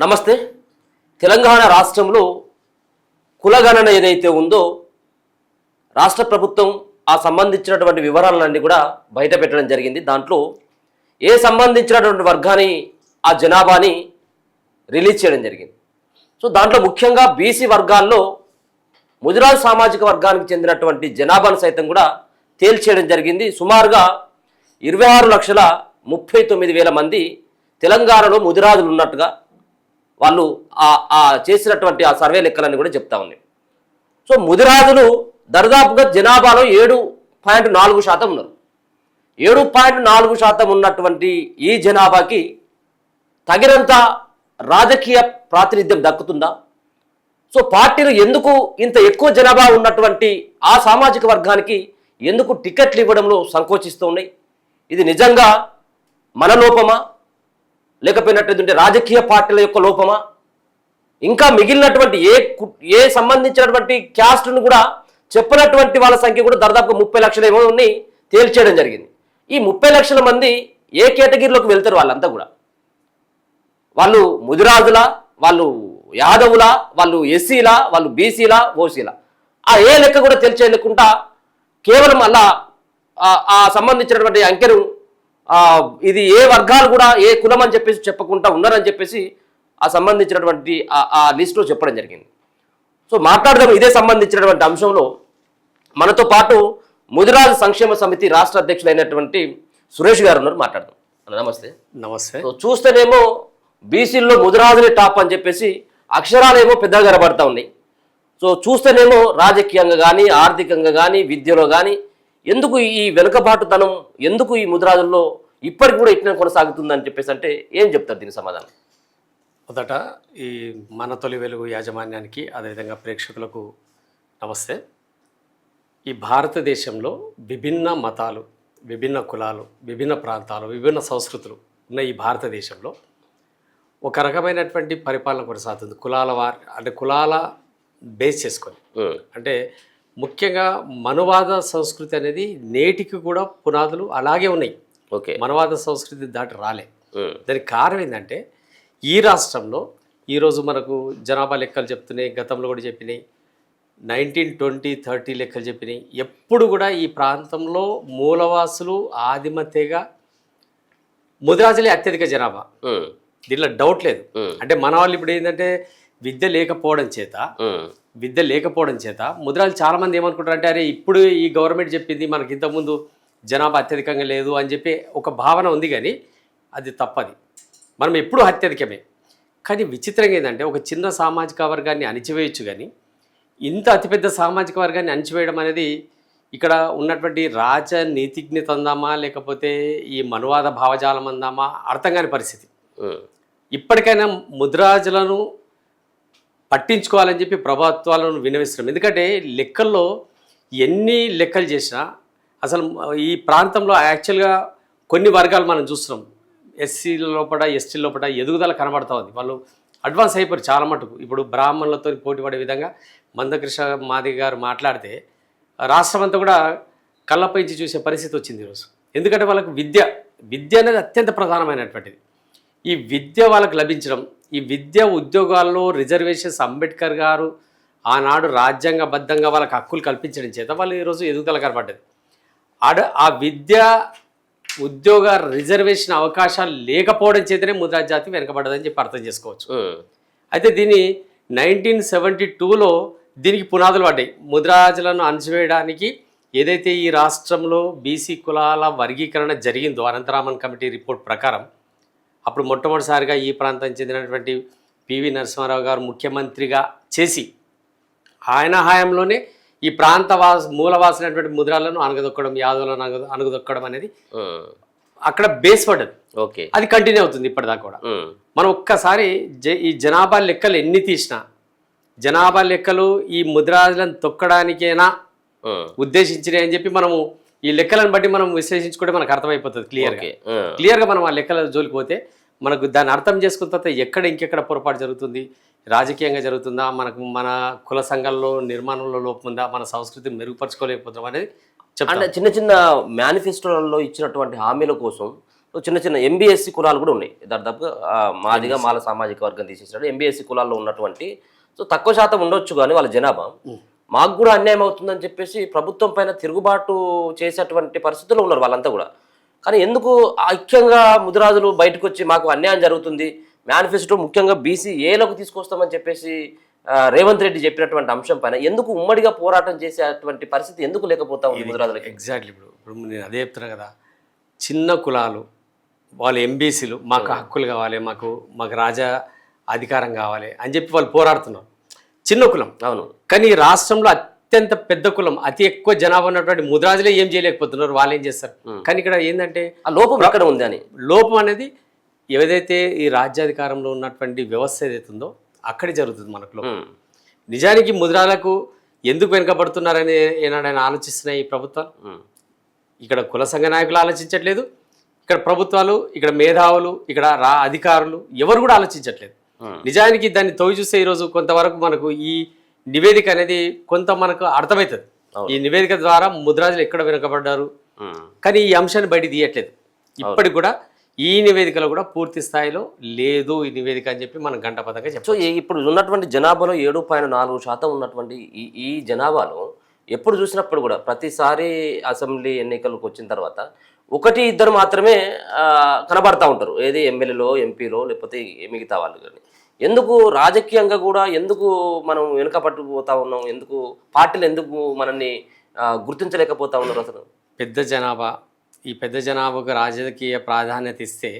నమస్తే. తెలంగాణ రాష్ట్రంలో కులగణన ఏదైతే ఉందో రాష్ట్ర ప్రభుత్వం ఆ సంబంధించినటువంటి వివరాలన్నీ కూడా బయట పెట్టడం జరిగింది. దాంట్లో ఏ సంబంధించినటువంటి వర్గాన్ని ఆ జనాభాని రిలీజ్ చేయడం జరిగింది. సో దాంట్లో ముఖ్యంగా బీసీ వర్గాల్లో ముదిరాజు సామాజిక వర్గానికి చెందినటువంటి జనాభాను సైతం కూడా తేల్చేయడం జరిగింది. సుమారుగా 26,39,000 మంది తెలంగాణలో ముదిరాజులు ఉన్నట్టుగా వాళ్ళు చేసినటువంటి ఆ సర్వే లెక్కలన్నీ కూడా చెప్తా ఉన్నాయి. సో ముదిరాజులు దరిదాపుగా జనాభాలో 7.4% ఉన్నారు. 7.4% ఉన్నటువంటి ఈ జనాభాకి తగినంత రాజకీయ ప్రాతినిధ్యం దక్కుతుందా? సో పార్టీలు ఎందుకు ఇంత ఎక్కువ జనాభా ఉన్నటువంటి ఆ సామాజిక వర్గానికి ఎందుకు టికెట్లు ఇవ్వడంలో సంకోచిస్తూ ఉన్నాయి? ఇది నిజంగా మన లోపమా, లేకపోయినట్టు రాజకీయ పార్టీల యొక్క లోపమా? ఇంకా మిగిలినటువంటి ఏ సంబంధించినటువంటి క్యాస్ట్ను కూడా చెప్పినటువంటి వాళ్ళ సంఖ్య కూడా దాదాపు 30 లక్షల ఏమో తేల్చేయడం జరిగింది. ఈ 30 లక్షల మంది ఏ కేటగిరీలోకి వెళ్తారు? వాళ్ళంతా కూడా వాళ్ళు ముదిరాజులా, వాళ్ళు యాదవులా, వాళ్ళు ఎస్సీలా, వాళ్ళు బీసీలా, ఓసీలా, ఆ ఏ లెక్క కూడా తెలిసేయకుండా కేవలం అలా ఆ సంబంధించినటువంటి అంకెను ఇది ఏ వర్గాలు కూడా ఏ కులం అని చెప్పేసి చెప్పకుండా ఉన్నారని చెప్పేసి ఆ సంబంధించినటువంటి ఆ లిస్టులో చెప్పడం జరిగింది. సో మాట్లాడదాం ఇదే సంబంధించినటువంటి అంశంలో. మనతో పాటు ముదిరాజు సంక్షేమ సమితి రాష్ట్ర అధ్యక్షులైనటువంటి సురేష్ గారు ఉన్నారు, మాట్లాడదాం. నమస్తే. నమస్తే. సో చూస్తేనేమో బీసీల్లో ముదిరాజులే టాప్ అని చెప్పేసి అక్షరాలేమో పెద్దగా కనబడతా ఉన్నాయి. సో చూస్తేనేమో రాజకీయంగా కానీ, ఆర్థికంగా కానీ, విద్యలో కానీ ఎందుకు ఈ వెనుకబాటుతనం, ఎందుకు ఈ ముదిరాజుల్లో ఇప్పటికి కూడా ఇట్లా కొనసాగుతుందని చెప్పేసి అంటే ఏం చెప్తారు దీని సమాధానం? మొదట ఈ మన తొలి వెలుగు యాజమాన్యానికి, అదేవిధంగా ప్రేక్షకులకు నమస్తే. ఈ భారతదేశంలో విభిన్న మతాలు, విభిన్న కులాలు, విభిన్న ప్రాంతాలు, విభిన్న సంస్కృతులు ఉన్న ఈ భారతదేశంలో ఒక రకమైనటువంటి పరిపాలన కొనసాగుతుంది. కులాల బేస్ చేసుకొని, అంటే ముఖ్యంగా మనువాద సంస్కృతి అనేది నేటికి కూడా పునాదులు అలాగే ఉన్నాయి. ఓకే, మనువాద సంస్కృతి దాటి రాలే. దానికి కారణం ఏంటంటే ఈ రాష్ట్రంలో ఈరోజు మనకు జనాభా లెక్కలు చెప్తున్నాయి, గతంలో కూడా చెప్పినాయి, 1920, 30 లెక్కలు చెప్పినాయి. ఎప్పుడు కూడా ఈ ప్రాంతంలో మూలవాసులు ఆదిమతేగా ముదిరాజులే అత్యధిక జనాభా, దీంట్లో డౌట్ లేదు. అంటే మన వాళ్ళు ఇప్పుడు ఏంటంటే విద్య లేకపోవడం చేత ముదిరాజులు చాలామంది ఏమనుకుంటారు అంటే, అరే ఇప్పుడు ఈ గవర్నమెంట్ చెప్పింది మనకి ఇంతకుముందు జనాభా అత్యధికంగా లేదు అని చెప్పి ఒక భావన ఉంది. కానీ అది తప్పది. మనం ఎప్పుడూ అత్యధికమే. కానీ విచిత్రంగా ఏంటంటే ఒక చిన్న సామాజిక వర్గాన్ని అణిచివేయచ్చు, కానీ ఇంత అతిపెద్ద సామాజిక వర్గాన్ని అణిచివేయడం అనేది ఇక్కడ ఉన్నటువంటి రాజనీతిజ్ఞత అందామా, లేకపోతే ఈ మనువాద భావజాలం అందామా, అర్థం కాని పరిస్థితి. ఇప్పటికైనా ముదిరాజులను పట్టించుకోవాలని చెప్పి ప్రభుత్వాలను విన్నవిస్తున్నాం. ఎందుకంటే లెక్కల్లో ఎన్ని లెక్కలు చేసినా అసలు ఈ ప్రాంతంలో యాక్చువల్గా కొన్ని వర్గాలు మనం చూస్తున్నాం, ఎస్సీల లోపల, ఎస్టీల లోపల ఎదుగుదల కనబడతా ఉంది. వాళ్ళు అడ్వాన్స్ అయిపోయారు చాలా మటుకు. ఇప్పుడు బ్రాహ్మణులతో పోటీ పడే విధంగా మందకృష్ణ మాదిగ గారు మాట్లాడితే రాష్ట్రం అంతా కూడా కళ్ళపైంచి చూసే పరిస్థితి వచ్చింది ఈరోజు. ఎందుకంటే వాళ్ళకు విద్య అనేది అత్యంత ప్రధానమైనటువంటిది. ఈ విద్య వాళ్ళకు లభించడం, ఈ విద్య ఉద్యోగాల్లో రిజర్వేషన్స్ అంబేద్కర్ గారు ఆనాడు రాజ్యాంగబద్ధంగా వాళ్ళకి హక్కులు కల్పించడం చేత వాళ్ళు ఈరోజు ఎదుగుదల కనబడ్డది. ఆ విద్య ఉద్యోగ రిజర్వేషన్ అవకాశాలు లేకపోవడం చేతనే ముదిరాజు జాతి వెనకబడ్డదని చెప్పి అర్థం చేసుకోవచ్చు. అయితే దీన్ని 1972లో దీనికి పునాదులు పడ్డాయి. ముదిరాజులను అణచివేయడానికి ఏదైతే ఈ రాష్ట్రంలో బీసీ కులాల వర్గీకరణ జరిగిందో అనంతరామన్ కమిటీ రిపోర్ట్ ప్రకారం, అప్పుడు మొట్టమొదటిసారిగా ఈ ప్రాంతం చెందినటువంటి పివి నరసింహారావు గారు ముఖ్యమంత్రిగా చేసి ఆయన హయాంలోనే ఈ ప్రాంత మూలవాసినటువంటి ముద్రాలను అణగదొక్కడం, యాదవులను అణగదొక్కడం అనేది అక్కడ బేస్ పడ్డది. ఓకే, అది కంటిన్యూ అవుతుంది ఇప్పటిదాకా కూడా. మనం ఒక్కసారి ఈ జనాభా లెక్కలు ఎన్ని తీసినా, జనాభా లెక్కలు ఈ ముద్రాజులను తొక్కడానికేనా ఉద్దేశించినాయి అని చెప్పి మనము ఈ లెక్కలను బట్టి మనం విశ్లేషించుకుంటే మనకు అర్థమైపోతుంది క్లియర్గా. మనం ఆ లెక్కల జోలికి పోతే మనకు దాన్ని అర్థం చేసుకున్న తర్వాత ఇంకెక్కడ పొరపాటు జరుగుతుంది, రాజకీయంగా జరుగుతుందా, మన కుల సంఘాల్లో నిర్మాణంలో లోపం ఉందా, మన సంస్కృతిని మెరుగుపరచుకోలేకపోతున్నాం అనేది అంటే చిన్న చిన్న మేనిఫెస్టోలలో ఇచ్చినటువంటి హామీల కోసం చిన్న చిన్న ఎంబీఎస్సీ కులాలు కూడా ఉన్నాయి దాదాపుగా మాదిగా మాల సామాజిక వర్గం తీసేసినాడు ఎంబీఎస్సీ కులాల్లో ఉన్నటువంటి సో తక్కువ శాతం ఉండొచ్చు కానీ వాళ్ళ జనాభా మాకు కూడా అన్యాయం అవుతుందని చెప్పేసి ప్రభుత్వం పైన తిరుగుబాటు చేసేటువంటి పరిస్థితుల్లో ఉన్నారు వాళ్ళంతా కూడా. కానీ ఎందుకు ఐక్యంగా ముదిరాజులు బయటకు వచ్చి మాకు అన్యాయం జరుగుతుంది మేనిఫెస్టో ముఖ్యంగా బీసీఏలకు తీసుకొస్తామని చెప్పేసి రేవంత్ రెడ్డి చెప్పినటువంటి అంశం పైన ఎందుకు ఉమ్మడిగా పోరాటం చేసేటువంటి పరిస్థితి ఎందుకు లేకపోతా ఉంది ముదిరాజులకి? ఎగ్జాక్ట్లీ. ఇప్పుడు నేను అదే చెప్తున్నా కదా, చిన్న కులాలు వాళ్ళు ఎంబీసీలు మాకు హక్కులు కావాలి, మాకు రాజా అధికారం కావాలి అని చెప్పి వాళ్ళు పోరాడుతున్నారు. చిన్న కులం అవును, కానీ ఈ రాష్ట్రంలో అత్యంత పెద్ద కులం అతి ఎక్కువ జనాభా ఉన్నటువంటి ముదిరాజులే ఏం చేయలేకపోతున్నారు, వాళ్ళు ఏం చేస్తారు. కానీ ఇక్కడ ఏంటంటే ఆ లోపం ఎక్కడ ఉంది అని, లోపం అనేది ఏదైతే ఈ రాజ్యాధికారంలో ఉన్నటువంటి వ్యవస్థ ఏదైతుందో అక్కడే జరుగుతుంది మనకు లోపం. నిజానికి ముదిరాలకు ఎందుకు వెనుకబడుతున్నారని ఏనాడైనా ఆలోచిస్తున్నాయి ఈ ప్రభుత్వాలు? ఇక్కడ కుల సంఘ నాయకులు ఆలోచించట్లేదు, ఇక్కడ ప్రభుత్వాలు, ఇక్కడ మేధావులు, ఇక్కడ అధికారులు ఎవరు కూడా ఆలోచించట్లేదు. నిజానికి దాన్ని తోవి చూస్తే ఈరోజు కొంతవరకు మనకు ఈ నివేదిక అనేది కొంత మనకు అర్థమవుతుంది. ఈ నివేదిక ద్వారా ముదిరాజులు ఎక్కడ వెనుకబడ్డారు, కానీ ఈ అంశాన్ని బయట తీయట్లేదు. ఇప్పటికి కూడా ఈ నివేదికలో కూడా పూర్తి స్థాయిలో లేదు ఈ నివేదిక అని చెప్పి మనం గంటపదంగా చెప్పాం. సో ఇప్పుడు ఉన్నటువంటి జనాభాలో 7.4% ఉన్నటువంటి ఈ జనాభాలో ఎప్పుడు చూసినప్పుడు కూడా ప్రతిసారి అసెంబ్లీ ఎన్నికలకు వచ్చిన తర్వాత 1-2 మాత్రమే కనబడతా ఉంటారు, ఏది ఎమ్మెల్యేలో ఎంపీలో లేకపోతే మిగతా వాళ్ళు. కానీ ఎందుకు రాజకీయంగా కూడా ఎందుకు మనం వెనుకపట్టుకుపోతా ఉన్నాం, ఎందుకు పార్టీలు ఎందుకు మనల్ని గుర్తించలేకపోతా ఉన్నారు? అసలు పెద్ద జనాభా, ఈ పెద్ద జనాభాకు రాజకీయ ప్రాధాన్యత ఇస్తే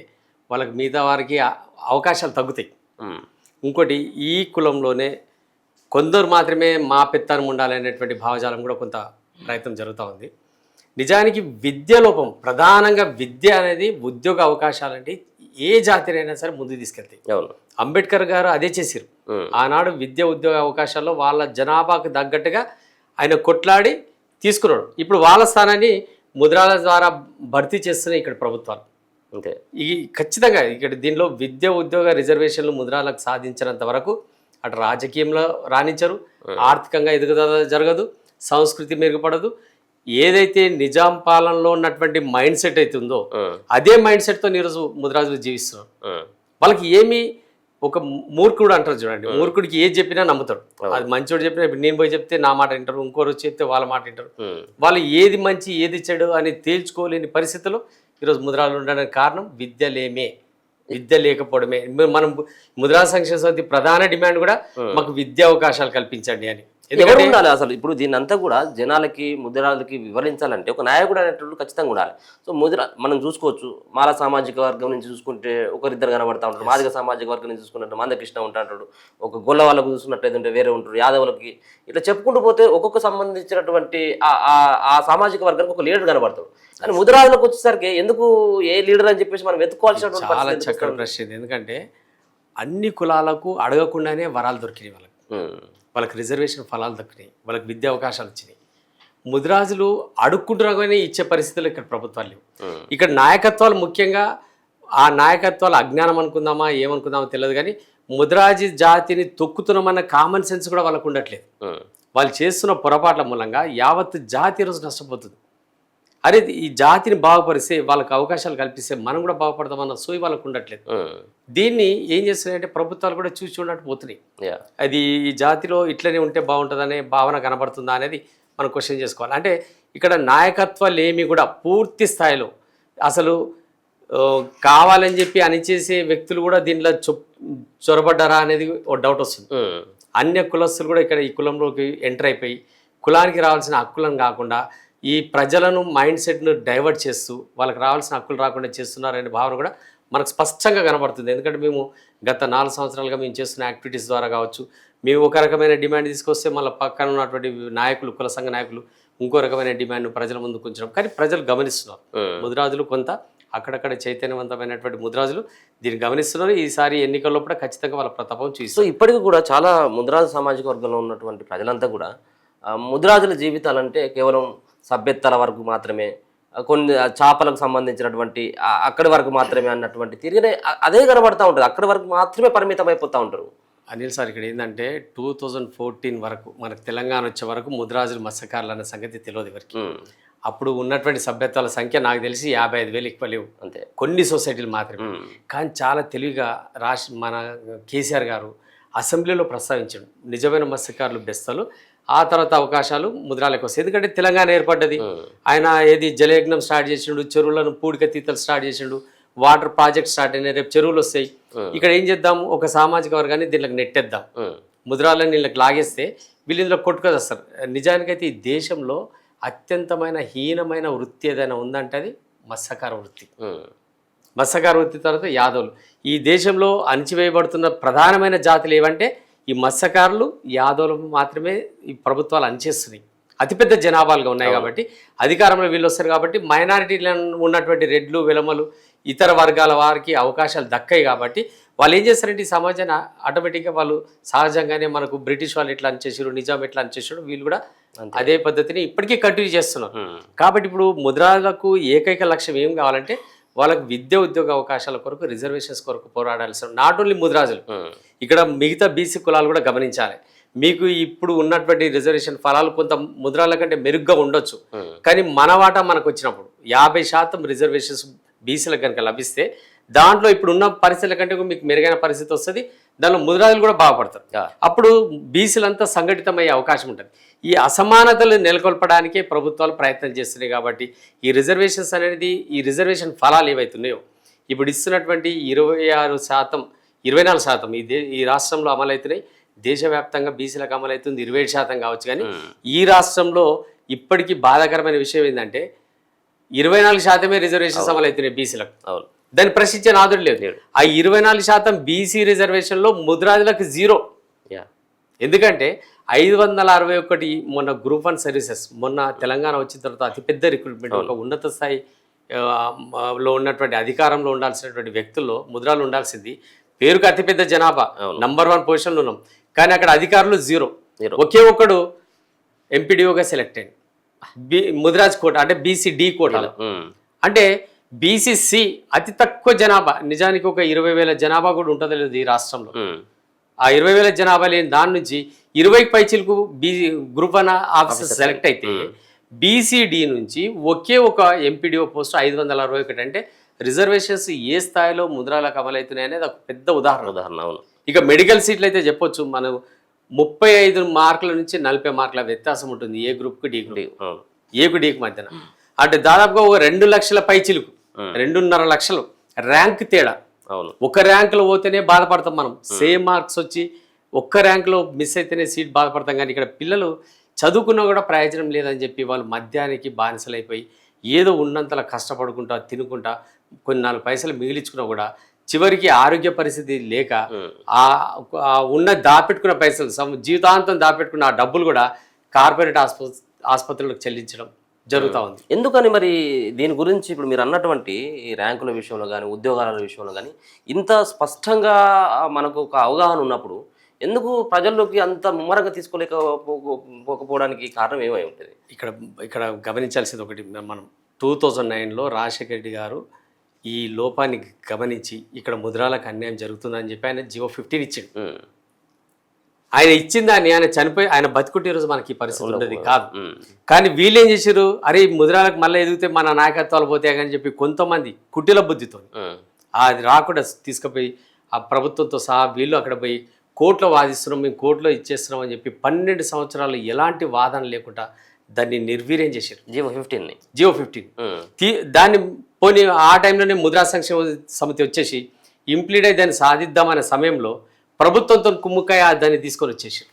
వాళ్ళకి మిగతా వారికి అవకాశాలు తగ్గుతాయి. ఇంకోటి ఈ కులంలోనే కొందరు మాత్రమే మా పెత్తనం ఉండాలనేటువంటి భావజాలం కూడా కొంత ప్రయత్నం జరుగుతూ ఉంది. నిజానికి విద్య లోపం, ప్రధానంగా విద్య అనేది ఉద్యోగ అవకాశాలంటే ఏ జాతినైనా సరే ముందుకు తీసుకెళ్తాయి. అంబేద్కర్ గారు అదే చేశారు. ఆనాడు విద్య ఉద్యోగ అవకాశాల్లో వాళ్ళ జనాభాకు తగ్గట్టుగా ఆయన కొట్లాడి తీసుకున్నాడు. ఇప్పుడు వాళ్ళ స్థానాన్ని ముద్రాల ద్వారా భర్తీ చేస్తున్నాయి ఇక్కడ ప్రభుత్వాలు. అంతే, ఈ ఖచ్చితంగా ఇక్కడ దీనిలో విద్య ఉద్యోగ రిజర్వేషన్లు ముద్రాలకు సాధించినంత వరకు అటు రాజకీయంలో రాణించరు, ఆర్థికంగా ఎదుగుదల జరగదు, సంస్కృతి మెరుగుపడదు. ఏదైతే నిజాం పాలనలో ఉన్నటువంటి మైండ్ సెట్ అయితే ఉందో అదే మైండ్ సెట్తో ఈరోజు ముదిరాజులు జీవిస్తున్నారు. వాళ్ళకి ఏమి ఒక మూర్ఖుడు అంటారు చూడండి, మూర్ఖుడికి ఏది చెప్పినా నమ్ముతాడు. అది మంచోడు చెప్పినా, ఇప్పుడు నేను పోయి చెప్తే నా మాట వింటారు, ఇంకోరు చెప్తే వాళ్ళ మాట వింటారు. వాళ్ళు ఏది మంచి ఏది చెడు అని తేల్చుకోలేని పరిస్థితుల్లో ఈరోజు ముదిరాజులు ఉండడానికి కారణం విద్య లేకపోవడమే. మనం ముదిరాజు సంక్షేమ సమితి ప్రధాన డిమాండ్ కూడా మాకు విద్యా అవకాశాలు కల్పించండి అని. ఎవరు ఉండాలి అసలు? ఇప్పుడు దీన్ని అంతా కూడా జనాలకి ముదిరాజులకి వివరించాలంటే ఒక నాయకుడు అనేటువంటి ఖచ్చితంగా ఉండాలి. సో మనం చూసుకోవచ్చు, మాల సామాజిక వర్గం నుంచి చూసుకుంటే ఒకరిద్దరు కనబడతా ఉంటారు, మాదిగ సామాజిక వర్గం నుంచి చూసుకుంటే మందకృష్ణ ఉంటాడు, ఒక గొల్ల వాళ్ళకు చూసుకున్నట్టయితే వేరే ఉంటారు, యాదవులకి ఇట్లా చెప్పుకుంటూ పోతే ఒక్కొక్క సంబంధించినటువంటి ఆ సామాజిక వర్గానికి ఒక లీడర్ కనబడతాడు. కానీ ముదిరాజులకు వచ్చేసరికి ఎందుకు ఏ లీడర్ అని చెప్పేసి మనం వెతుక్కోవాల్సినటువంటి చాలా చక్కటి ప్రశ్న. ఎందుకంటే అన్ని కులాలకు అడగకుండానే వరాలు దొరికినాయి వాళ్ళకి రిజర్వేషన్ ఫలాలు దక్కినాయి, వాళ్ళకి విద్యా అవకాశాలు వచ్చినాయి. ముదిరాజులు అడుక్కుంటున్నాగానే ఇచ్చే పరిస్థితులు ఇక్కడ ప్రభుత్వాలు లేవు. ఇక్కడ నాయకత్వాలు ముఖ్యంగా ఆ నాయకత్వాలు అజ్ఞానం అనుకుందామా ఏమనుకుందామో తెలియదు, కానీ ముదిరాజు జాతిని తొక్కుతున్నామన్న కామన్ సెన్స్ కూడా వాళ్ళకు ఉండట్లేదు. వాళ్ళు చేస్తున్న పొరపాట్ల మూలంగా యావత్ జాతి ఈరోజు నష్టపోతుంది. అరే ఈ జాతిని బాగుపరిస్తే వాళ్ళకి అవకాశాలు కల్పిస్తే మనం కూడా బాగుపడతామన్న సోయి వాళ్ళకు ఉండట్లేదు. దీన్ని ఏం చేస్తున్నాయంటే ప్రభుత్వాలు కూడా చూసి చూడట్టు పోతున్నాయి. అది ఈ జాతిలో ఇట్లనే ఉంటే బాగుంటుందనే భావన కనబడుతుందా అనేది మనం క్వశ్చన్ చేసుకోవాలి. అంటే ఇక్కడ నాయకత్వాలు ఏమి కూడా పూర్తి స్థాయిలో అసలు కావాలని చెప్పి అనిచేసే వ్యక్తులు కూడా దీనిలో చొరబడ్డారా అనేది ఒక డౌట్ వస్తుంది. అన్య కులస్తులు కూడా ఇక్కడ ఈ కులంలోకి ఎంటర్ అయిపోయి కులానికి రావాల్సిన హక్కులను కాకుండా ఈ ప్రజలను మైండ్ సెట్ను డైవర్ట్ చేస్తూ వాళ్ళకి రావాల్సిన హక్కులు రాకుండా చేస్తున్నారనే భావన కూడా మనకు స్పష్టంగా కనబడుతుంది. ఎందుకంటే మేము గత 4 సంవత్సరాలుగా మేము చేస్తున్న యాక్టివిటీస్ ద్వారా కావచ్చు, మేము ఒక రకమైన డిమాండ్ తీసుకొస్తే మళ్ళీ పక్కన ఉన్నటువంటి నాయకులు, కుల సంఘ నాయకులు ఇంకో రకమైన డిమాండ్ను ప్రజల ముందుకు ఉంచడం. కానీ ప్రజలు గమనిస్తున్నారు, ముదిరాజులు కొంత అక్కడక్కడ చైతన్యవంతమైనటువంటి ముదిరాజులు దీన్ని గమనిస్తున్నారు. ఈసారి ఎన్నికల్లో కూడా ఖచ్చితంగా వాళ్ళ ప్రతాపం చూసి. సో ఇప్పటికీ కూడా చాలా ముదిరాజు సామాజిక వర్గంలో ఉన్నటువంటి ప్రజలంతా కూడా ముదిరాజుల జీవితాలంటే కేవలం సభ్యతల వరకు మాత్రమే, కొన్ని చేపలకు సంబంధించినటువంటి అక్కడి వరకు మాత్రమే అన్నటువంటి తిరిగి అదే కనబడతా ఉంటుంది. అక్కడి వరకు మాత్రమే పరిమితం అయిపోతూ ఉంటారు. అనిల్ సార్, ఇక్కడ ఏంటంటే 2014 వరకు మనకు తెలంగాణ వచ్చే వరకు ముదిరాజులు మత్స్యకారులు అన్న సంగతి తెలియదు ఎవరికి. అప్పుడు ఉన్నటువంటి సభ్యత్వాల సంఖ్య నాకు తెలిసి 55,000 ఎక్కువ లేవు, అంతే. కొన్ని సొసైటీలు మాత్రమే. కానీ చాలా తెలివిగా మన కేసీఆర్ గారు అసెంబ్లీలో ప్రస్తావించాడు, నిజమైన మత్స్యకారులు బెస్తలు, ఆ తర్వాత అవకాశాలు ముద్రాలకు వస్తాయి. ఎందుకంటే తెలంగాణ ఏర్పడ్డది, ఆయన ఏది జలయజ్ఞం స్టార్ట్ చేసిండు, చెరువులను పూడికతీతలు స్టార్ట్ చేసిండు, వాటర్ ప్రాజెక్ట్ స్టార్ట్ అయినాయి, రేపు చెరువులు వస్తాయి. ఇక్కడ ఏం చేద్దాం, ఒక సామాజిక వర్గాన్ని దీనికి నెట్టేద్దాం, ముద్రాలను వీళ్ళకి లాగేస్తే వీళ్ళు ఇందులో కొట్టుకొస్తారు. నిజానికైతే ఈ దేశంలో అత్యంతమైన హీనమైన వృత్తి ఏదైనా ఉందంటే అది మత్స్యకార వృత్తి. మత్స్యకార వృత్తి తర్వాత యాదవులు. ఈ దేశంలో అణచివేయబడుతున్న ప్రధానమైన జాతులు ఏవంటే ఈ మత్స్యకారులు, యాదవులు మాత్రమే ఈ ప్రభుత్వాలు అణచేస్తున్నాయి. అతిపెద్ద జనాభాలుగా ఉన్నాయి కాబట్టి, అధికారంలో వీళ్ళు వస్తారు కాబట్టి, మైనారిటీలో ఉన్నటువంటి రెడ్లు, వెలమలు, ఇతర వర్గాల వారికి అవకాశాలు దక్కాయి కాబట్టి వాళ్ళు ఏం చేస్తారంటే ఈ సమాజాన్ని ఆటోమేటిక్గా వాళ్ళు సహజంగానే మనకు బ్రిటిష్ వాళ్ళు ఎట్లా అనిచేసారు, నిజాం ఎట్లా అనిచేసారు, వీళ్ళు కూడా అదే పద్ధతిని ఇప్పటికీ కంటిన్యూ చేస్తున్నారు. కాబట్టి ఇప్పుడు ముద్రాలకు ఏకైక లక్ష్యం ఏం కావాలంటే వాళ్ళకు విద్య ఉద్యోగ అవకాశాల కొరకు, రిజర్వేషన్స్ కొరకు పోరాడాల్సిన నాట్ ఓన్లీ ముద్రాజులు, ఇక్కడ మిగతా బీసీ కులాలు కూడా గమనించాలి. మీకు ఇప్పుడు ఉన్నటువంటి రిజర్వేషన్ ఫలాలు కొంత ముద్రాల కంటే మెరుగ్గా ఉండొచ్చు, కానీ మన వాటా మనకు వచ్చినప్పుడు 50% రిజర్వేషన్స్ బీసీలకు కనుక లభిస్తే దాంట్లో ఇప్పుడు ఉన్న పరిస్థితుల కంటే మీకు మెరుగైన పరిస్థితి వస్తుంది, దానిలో ముద్రాజులు కూడా బాగుపడతారు. అప్పుడు బీసీలంతా సంఘటితమయ్యే అవకాశం ఉంటుంది. ఈ అసమానతలు నెలకొల్పడానికే ప్రభుత్వాలు ప్రయత్నం చేస్తున్నాయి. కాబట్టి ఈ రిజర్వేషన్స్ అనేది, ఈ రిజర్వేషన్ ఫలాలు ఏవైతున్నాయో ఇప్పుడు ఇస్తున్నటువంటి 26%, 24% ఈ రాష్ట్రంలో అమలవుతున్నాయి. దేశవ్యాప్తంగా బీసీలకు అమలవుతుంది 27% కావచ్చు. కానీ ఈ రాష్ట్రంలో ఇప్పటికీ బాధాకరమైన విషయం ఏంటంటే 24% రిజర్వేషన్స్ అమలవుతున్నాయి బీసీలకు. అవును, దాన్ని ప్రశ్నించే నాదుడు లేదు. ఆ 24% బీసీ రిజర్వేషన్లో ముద్రాజులకు 0. ఎందుకంటే 561 మొన్న గ్రూప్ 1 సర్వీసెస్ మొన్న తెలంగాణ వచ్చిన తర్వాత అతిపెద్ద రిక్రూట్మెంట్, ఒక ఉన్నత స్థాయి లో ఉన్నటువంటి అధికారంలో ఉండాల్సినటువంటి వ్యక్తుల్లో ముద్రాలు ఉండాల్సింది. పేరుకు అతిపెద్ద జనాభా, నంబర్ 1 పొజిషన్లో ఉన్నాం, కానీ అక్కడ అధికారులు 0. ఒకే ఒక్కడు ఎంపీడీఓగా సెలెక్ట్ అయ్యింది ముద్రాజ్ కోట, అంటే బీసీ-డి కోటలో. అంటే బీసీ-సి అతి తక్కువ జనాభా, నిజానికి ఒక 20,000 జనాభా కూడా ఉంటుందో లేదు ఈ రాష్ట్రంలో. ఆ 20,000 జనాభా లేని దాని నుంచి 20 పైచీలకు గ్రూప్ 1 ఆఫీసర్ సెలెక్ట్ అయితే బీసీ-డి నుంచి ఒకే ఒక ఎంపీడీఓ పోస్ట్ 561. అంటే రిజర్వేషన్స్ ఏ స్థాయిలో ముద్రాలకు అమలవుతున్నాయి అనేది ఒక పెద్ద ఉదాహరణ. అవును, ఇక మెడికల్ సీట్లు అయితే చెప్పొచ్చు, మనం 35 మార్కుల నుంచి 40 మార్కుల వ్యత్యాసం ఉంటుంది ఏ గ్రూప్కి డి గ్రూప్, ఏకు డికి మధ్యన. అంటే దాదాపుగా ఒక 2 లక్షల పైచిలుకు, 2.5 లక్షలు ర్యాంక్ తేడా. అవును, ఒక ర్యాంకులో పోతేనే బాధపడతాం మనం, సేమ్ మార్క్స్ వచ్చి ఒక్క ర్యాంకులో మిస్ అయితేనే సీట్ బాధపడతాం. కానీ ఇక్కడ పిల్లలు చదువుకున్నా కూడా ప్రయోజనం లేదని చెప్పి వాళ్ళు మద్యానికి బానిసలైపోయి ఏదో ఉన్నంతలా కష్టపడుకుంటా తినుకుంటా కొన్ని 4 పైసలు మిగిలించుకున్నా కూడా చివరికి ఆరోగ్య పరిస్థితి లేక ఉన్న దాపెట్టుకున్న పైసలు జీవితాంతం దాపెట్టుకున్న ఆ డబ్బులు కూడా కార్పొరేట్ ఆసుపత్రులకు చెల్లించడం జరుగుతూ ఉంది. ఎందుకని మరి దీని గురించి ఇప్పుడు మీరు అన్నటువంటి ఈ ర్యాంకుల విషయంలో కానీ, ఉద్యోగాల విషయంలో కానీ ఇంత స్పష్టంగా మనకు ఒక అవగాహన ఉన్నప్పుడు ఎందుకు ప్రజల్లోకి అంత ముమ్మరంగా తీసుకోలేకపోవడానికి కారణం ఏమై ఉంటుంది? ఇక్కడ గమనించాల్సింది ఒకటి, మనం 2009లో రాజశేఖర రెడ్డి గారు ఈ లోపాన్ని గమనించి ఇక్కడ ముద్రాలకు అన్యాయం జరుగుతుందని చెప్పి ఆయన జీవో 15 ఇచ్చాడు. ఆయన ఇచ్చిన దాన్ని ఆయన చనిపోయి ఆయన బతుకుంటే ఈరోజు మనకి ఈ పరిస్థితి ఉండేది కాదు. కానీ వీళ్ళు ఏం చేశారు, అరే ముద్రాలకు మళ్ళీ ఎదిగితే మన నాయకత్వాలు పోతాయి అని చెప్పి కొంతమంది కుటిల బుద్ధితో అది రాకుండా తీసుకుపోయి ఆ ప్రభుత్వంతో సహా వీళ్ళు అక్కడ పోయి కోర్టులో వాదిస్తున్నాం, మేము కోర్టులో ఇచ్చేస్తున్నాం అని చెప్పి 12 సంవత్సరాలు ఎలాంటి వాదన లేకుండా దాన్ని నిర్వీర్యం చేశారు. జీవో 15 దాన్ని పోనీ ఆ టైంలోనే ముద్రా సంక్షేమ సమితి వచ్చేసి ఇంప్లీడ్ అయి దాన్ని సాధిద్దామనే సమయంలో ప్రభుత్వంతో కుమ్ముకాయ దాన్ని తీసుకొని వచ్చేసారు.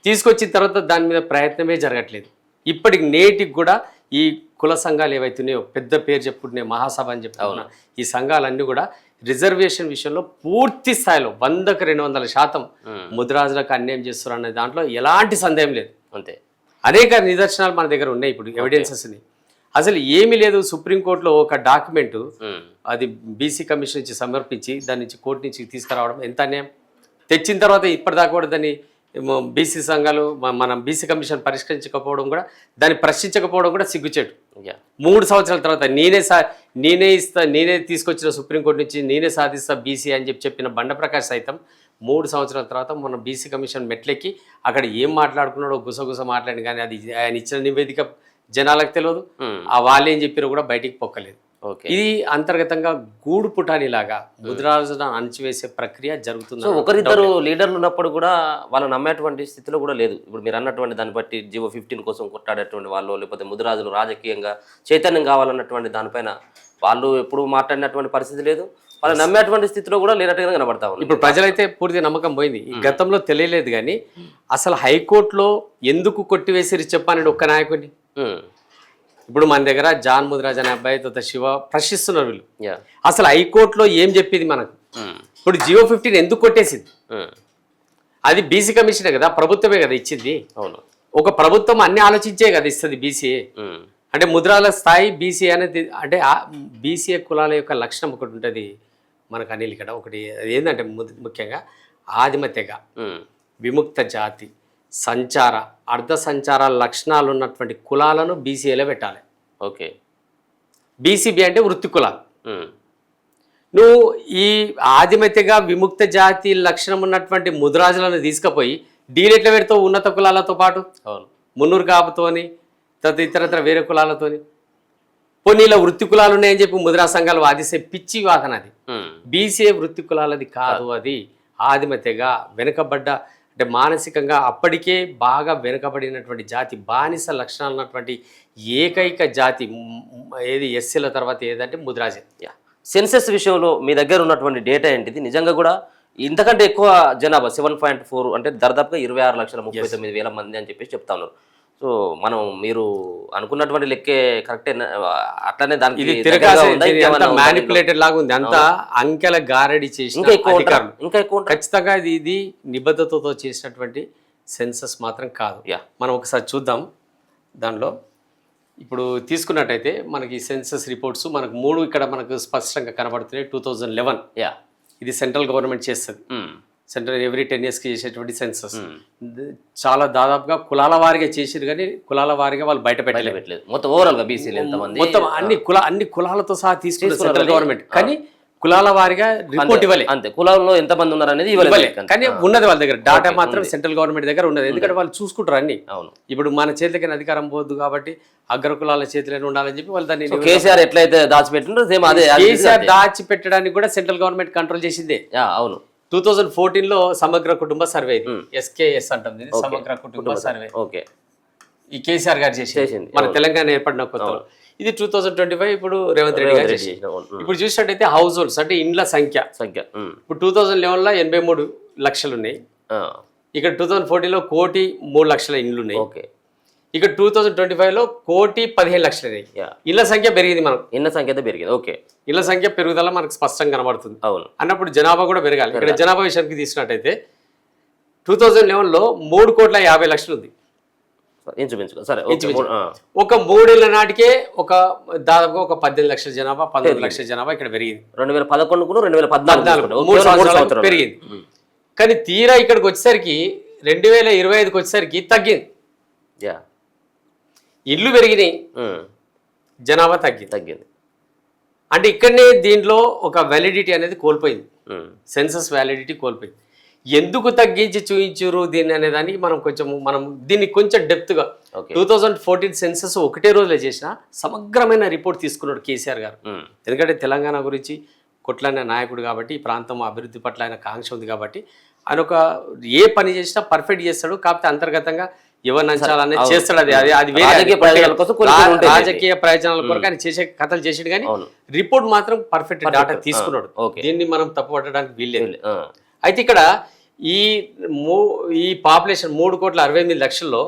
తీసుకొచ్చిన తర్వాత దాని మీద ప్రయత్నమే జరగట్లేదు. ఇప్పటికి నేటికి కూడా ఈ కుల సంఘాలు ఏవైతున్నాయో పెద్ద పేరు చెప్పుకుంటున్నాయి, మహాసభ అని చెప్తున్నా, ఈ సంఘాలన్నీ కూడా రిజర్వేషన్ విషయంలో పూర్తి స్థాయిలో 100కు 200% ముద్రాజులకు అన్యాయం చేస్తారు అనే దాంట్లో ఎలాంటి సందేహం లేదు. అంతే, అనేక నిదర్శనాలు మన దగ్గర ఉన్నాయి. ఇప్పుడు ఎవిడెన్సెస్ని అసలు ఏమీ లేదు. సుప్రీంకోర్టులో ఒక డాక్యుమెంట్ అది బీసీ కమిషన్ నుంచి సమర్పించి దాని నుంచి కోర్టు నుంచి తీసుకురావడం ఎంత అన్యాయం. తెచ్చిన తర్వాత ఇప్పటిదాకా కూడా దాన్ని బీసీ సంఘాలు మనం బీసీ కమిషన్ పరిష్కరించకపోవడం కూడా, దాన్ని ప్రశ్నించకపోవడం కూడా సిగ్గుచేటు. 3 సంవత్సరాల తర్వాత నేనే తీసుకొచ్చిన సుప్రీంకోర్టు నుంచి నేనే సాధిస్తా బీసీ అని చెప్పిన బండప్రకాష్ సైతం 3 సంవత్సరాల తర్వాత మన బీసీ కమిషన్ మెట్లెక్కి అక్కడ ఏం మాట్లాడుకున్నాడో గుసగుస మాట్లాడి, కానీ అది ఆయన ఇచ్చిన నివేదిక జనాలకు తెలియదు, ఆ వాళ్ళు ఏం చెప్పారో కూడా బయటికి పొక్కలేదు. ఓకే. ఇది అంతర్గతంగా గూడు పుటానిలాగా ముద్రాజన అణచివేసే ప్రక్రియ జరుగుతుంది. సో ఒకరిద్దరు లీడర్లు ఉన్నప్పుడు కూడా వాళ్ళు నమ్మేటువంటి స్థితిలో కూడా లేదు. ఇప్పుడు మీరు అన్నటువంటి దాన్ని బట్టి జివో 15 కోసం కొట్టాడేటువంటి వాళ్ళు, లేకపోతే ముదిరాజులు రాజకీయంగా చైతన్యం కావాలన్నటువంటి దానిపైన వాళ్ళు ఎప్పుడు మాట్లాడినటువంటి పరిస్థితి లేదు. వాళ్ళు నమ్మేటువంటి స్థితిలో కూడా లేనట్టుగా కనబడతా ఉంది. ఇప్పుడు ప్రజలైతే పూర్తి నమ్మకం పోయింది. ఈ గతంలో తెలియలేదు కానీ అసలు హైకోర్టులో ఎందుకు కొట్టివేసిరి చెప్పానండి ఒక్క నాయకుడిని. ఇప్పుడు మన దగ్గర జాన్ ముదిరాజ్ అనే అబ్బాయి తర్వాత శివ ప్రశ్నిస్తున్నారు వీళ్ళు. అసలు హైకోర్టులో ఏం చెప్పింది మనకు? ఇప్పుడు జియో 15 ఎందుకు కొట్టేసింది? అది బీసీ కమిషనే కదా, ప్రభుత్వమే కదా ఇచ్చింది. అవును, ఒక ప్రభుత్వం అన్ని ఆలోచించే కదా ఇస్తుంది బీసీఏ. అంటే ముద్రాల స్థాయి బీసీ అనేది అంటే బీసీఏ కులాల యొక్క లక్షణం ఒకటి ఉంటుంది మనకు అనిల్ ఇక్కడ. ఒకటి ఏంటంటే ముఖ్యంగా ఆదిమత్యగా విముక్త జాతి సంచార అర్ధ సంచార లక్షణాలు ఉన్నటువంటి కులాలను బీసీఏలో పెట్టాలి. ఓకే. బీసీబీ అంటే వృత్తి కులాలు. నువ్వు ఈ ఆదిమత్యగా విముక్త జాతి లక్షణం ఉన్నటువంటి ముద్రాజులను తీసుకుపోయి డీలెట్ల పెడతావు ఉన్నత కులాలతో పాటు. అవును, మున్నూరు కాపుతోని తర్వాత ఇతరత్ర వేరే కులాలతోని. పొన్నీల వృత్తి కులాలు ఉన్నాయని చెప్పి ముద్రా సంఘాలు వాదిస్తే పిచ్చి వాదన అది. బీసీఏ వృత్తి కులాలది కాదు, అది ఆదిమత్యగా వెనుకబడ్డ అంటే మానసికంగా అప్పటికే బాగా వెనుకబడినటువంటి జాతి, బానిస లక్షణాలు ఉన్నటువంటి ఏకైక జాతి ఏది ఎస్సీల తర్వాత ఏదంటే ముద్రాజే. సెన్సెస్ విషయంలో మీ దగ్గర ఉన్నటువంటి డేటా ఏంటిది? నిజంగా కూడా ఇంతకంటే ఎక్కువ జనాభా 7.4 అంటే దాదాపుగా 26,39,000 మంది అని చెప్పేసి చెప్తా ఉన్నారు. సో మనం మీరు అనుకున్నటువంటి లెక్కే కరెక్టే అట్లనే దానికి మ్యానిపులేటెడ్ లాగా ఉంది అంతా అంకెల గారడి చేసి ఇంకా ఎక్కువ ఖచ్చితంగా ఇది నిబద్ధతతో చేసినటువంటి సెన్సస్ మాత్రం కాదు. మనం ఒకసారి చూద్దాం. దానిలో ఇప్పుడు తీసుకున్నట్టయితే మనకి సెన్సస్ రిపోర్ట్స్ మనకు 3 ఇక్కడ మనకు స్పష్టంగా కనబడుతున్నాయి. 2011 ఇది సెంట్రల్ గవర్నమెంట్ చేస్తుంది. సెంట్రల్ ఎవ్రీ 10 yearsకి చేసేటువంటి సెన్సస్. చాలా దాదాపుగా కులాల వారిగా చేసిరు కానీ కులాల వారిగా వాళ్ళు బయట పెట్టలేదు. మొత్తం ఓవరాల్గా బీసీలు ఎంతమంది మొత్తం అన్ని కులాలతో సహా తీసుకున్న సెంట్రల్ గవర్నమెంట్, కానీ కులాల వారిగా రిపోర్ట్ ఇవ్వాలి. అంతే, కులాల్లో ఎంతమంది ఉన్నారు అనేది ఇవ్వాలి. కానీ ఉన్నది వాళ్ళ దగ్గర డాటా మాత్రం సెంట్రల్ గవర్నమెంట్ దగ్గర ఉన్నది. ఎందుకంటే వాళ్ళు చూసుకుంటారు అన్ని. అవును, ఇప్పుడు మన చేతికి అధికారం పోద్దు కాబట్టి అగ్ర కులాల చేతిలోనే ఉండాలని చెప్పి వాళ్ళు దాన్ని కేసీఆర్ ఎట్లయితే దాచిపెట్టిండ్రో సేమ్ అదే కేసీఆర్ దాచిపెట్టడానికి కూడా సెంట్రల్ గవర్నమెంట్ కంట్రోల్ చేసిందే. అవును, 2014లో సమగ్ర కుటుంబ సర్వే, SKS అంటుంది, సమగ్ర కుటుంబ సర్వే. ఓకే, ఈ కేసీఆర్ గారు చేసింది మన తెలంగాణ ఏర్పడిన కొత్తలో. ఇది 2025 ఇప్పుడు రేవంత్ రెడ్డి గారు చేసి. ఇప్పుడు చూసినట్టయితే హౌస్ హోల్డ్స్ అంటే ఇండ్ల సంఖ్య ఇప్పుడు 2011లో 83 లక్షలు ఉన్నాయి. ఇక్కడ 2014లో 1,03,00,000 ఇండ్లు ఉన్నాయి. ఓకే, ఇక్కడ 2025లో 1,15,00,000 ఉన్నాయి. ఇళ్ల సంఖ్య పెరిగింది, మనకు ఇళ్ల సంఖ్య పెరిగింది. ఓకే, ఇళ్ల సంఖ్య పెరుగుదల మనకు స్పష్టంగా కనబడుతుంది. అవును, అన్నప్పుడు జనాభా కూడా పెరగాలి. ఇక్కడ జనాభా విషయానికి తీసుకున్నట్టయితే 2011లో 3,50,00,000 ఉంది. సరే, ఒక 3 ఏళ్ల నాటికే దాదాపుగా 18 లక్షల జనాభా 19 లక్షల జనాభా ఇక్కడ పెరిగింది. 2011 2014 3 సంవత్సరాలు పెరిగింది. కానీ తీరా ఇక్కడికి వచ్చేసరికి 2025కి వచ్చేసరికి తగ్గింది. ఇల్లు పెరిగినాయి, జనాభా తగ్గింది. అంటే ఇక్కడనే దీంట్లో ఒక వ్యాలిడిటీ అనేది కోల్పోయింది, సెన్సస్ వ్యాలిడిటీ కోల్పోయింది. ఎందుకు తగ్గించి చూయించారు దీన్ని అనే దానికి మనం దీన్ని కొంచెం డెప్త్గా 2014 సెన్సస్ ఒకటే రోజులో చేసిన సమగ్రమైన రిపోర్ట్ తీసుకున్నాడు కేసీఆర్ గారు. ఎందుకంటే తెలంగాణ గురించి కొట్లాడిన నాయకుడు కాబట్టి, ఈ ప్రాంతం అభివృద్ధి పట్ల ఆయన కాంక్ష ఉంది కాబట్టి ఆయన ఏ పని చేసినా పర్ఫెక్ట్ చేస్తాడు. కాకపోతే అంతర్గతంగా ఎవరిని అంచాలనేది చేస్తాడు. అది రాజకీయ ప్రయోజనాల కొరకు ఆయన చేసే కథలు చేసాడు, కానీ రిపోర్ట్ మాత్రం పర్ఫెక్ట్ డాటా తీసుకున్నాడు. దీన్ని మనం తప్పుపట్టడానికి వీల్లేదు. అయితే ఇక్కడ ఈ పాపులేషన్ 3,68,00,000లో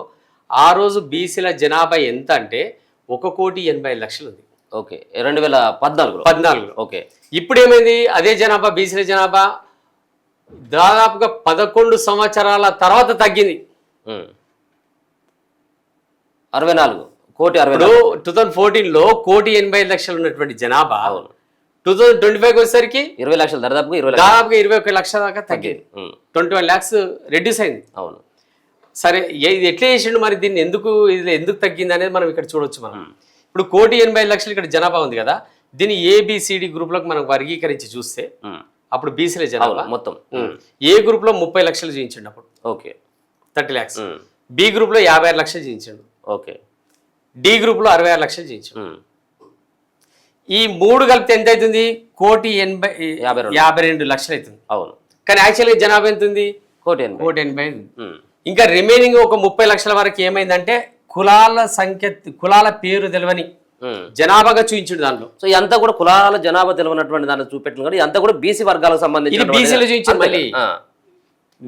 ఆ రోజు బీసీల జనాభా ఎంత అంటే 1,80,00,000 ఉంది. ఓకే, 2014. ఓకే, ఇప్పుడు ఏమైంది? అదే జనాభా బీసీల జనాభా దాదాపుగా 11 సంవత్సరాల తర్వాత తగ్గింది. 2014లో 1,80,00,000 ఉన్నటువంటి జనాభా 2025 వచ్చేసరికి 20 లక్షలు, దాదాపుగా 21 లక్షల దాకా తగ్గింది. 21 lakhs రెడ్యూస్ అయింది. అవును, సరే ఇది ఎట్లా చేసిండు మరి, దీన్ని ఎందుకు తగ్గింది అనేది మనం ఇక్కడ చూడొచ్చు. మనం ఇప్పుడు 1,80,00,000 ఇక్కడ జనాభా ఉంది కదా, దీన్ని ABCD గ్రూప్లకు మనం వర్గీకరించి చూస్తే అప్పుడు బీసీల జనాభా మొత్తం ఏ గ్రూప్ లో 30 లక్షలు చూపించండు అప్పుడు. Okay, 30 lakhs. బి గ్రూప్ లో 56 లక్షలు చూపించండు. ఓకే, డి గ్రూప్లో 66 లక్షలు చేయించాం. ఉమ్. ఈ 3 కలిపితే ఎంత అవుతుంది? 1,52 లక్షలు అవుతుంది. అవును. కానీ యాక్చువల్గా జనాభా ఎంత ఉంది? 1,80. 1,85. ఉమ్. ఇంకా రిమైనింగ్ ఒక 30 లక్షల వరకు ఏమైందంటే కులాల సంఖ్య, కులాల పేరు తెలవని ఉమ్. జనాభాగా చూపించిండు దాంట్లో. సో ఇదంతా కూడా కులాల జనాభా తెలియనటువంటి దాన్ని చూపెట్టిన కూడా ఇదంతా కూడా బీసీ వర్గాలకు ఇది సంబంధించి బీసీలు చూపించింది. మళ్ళీ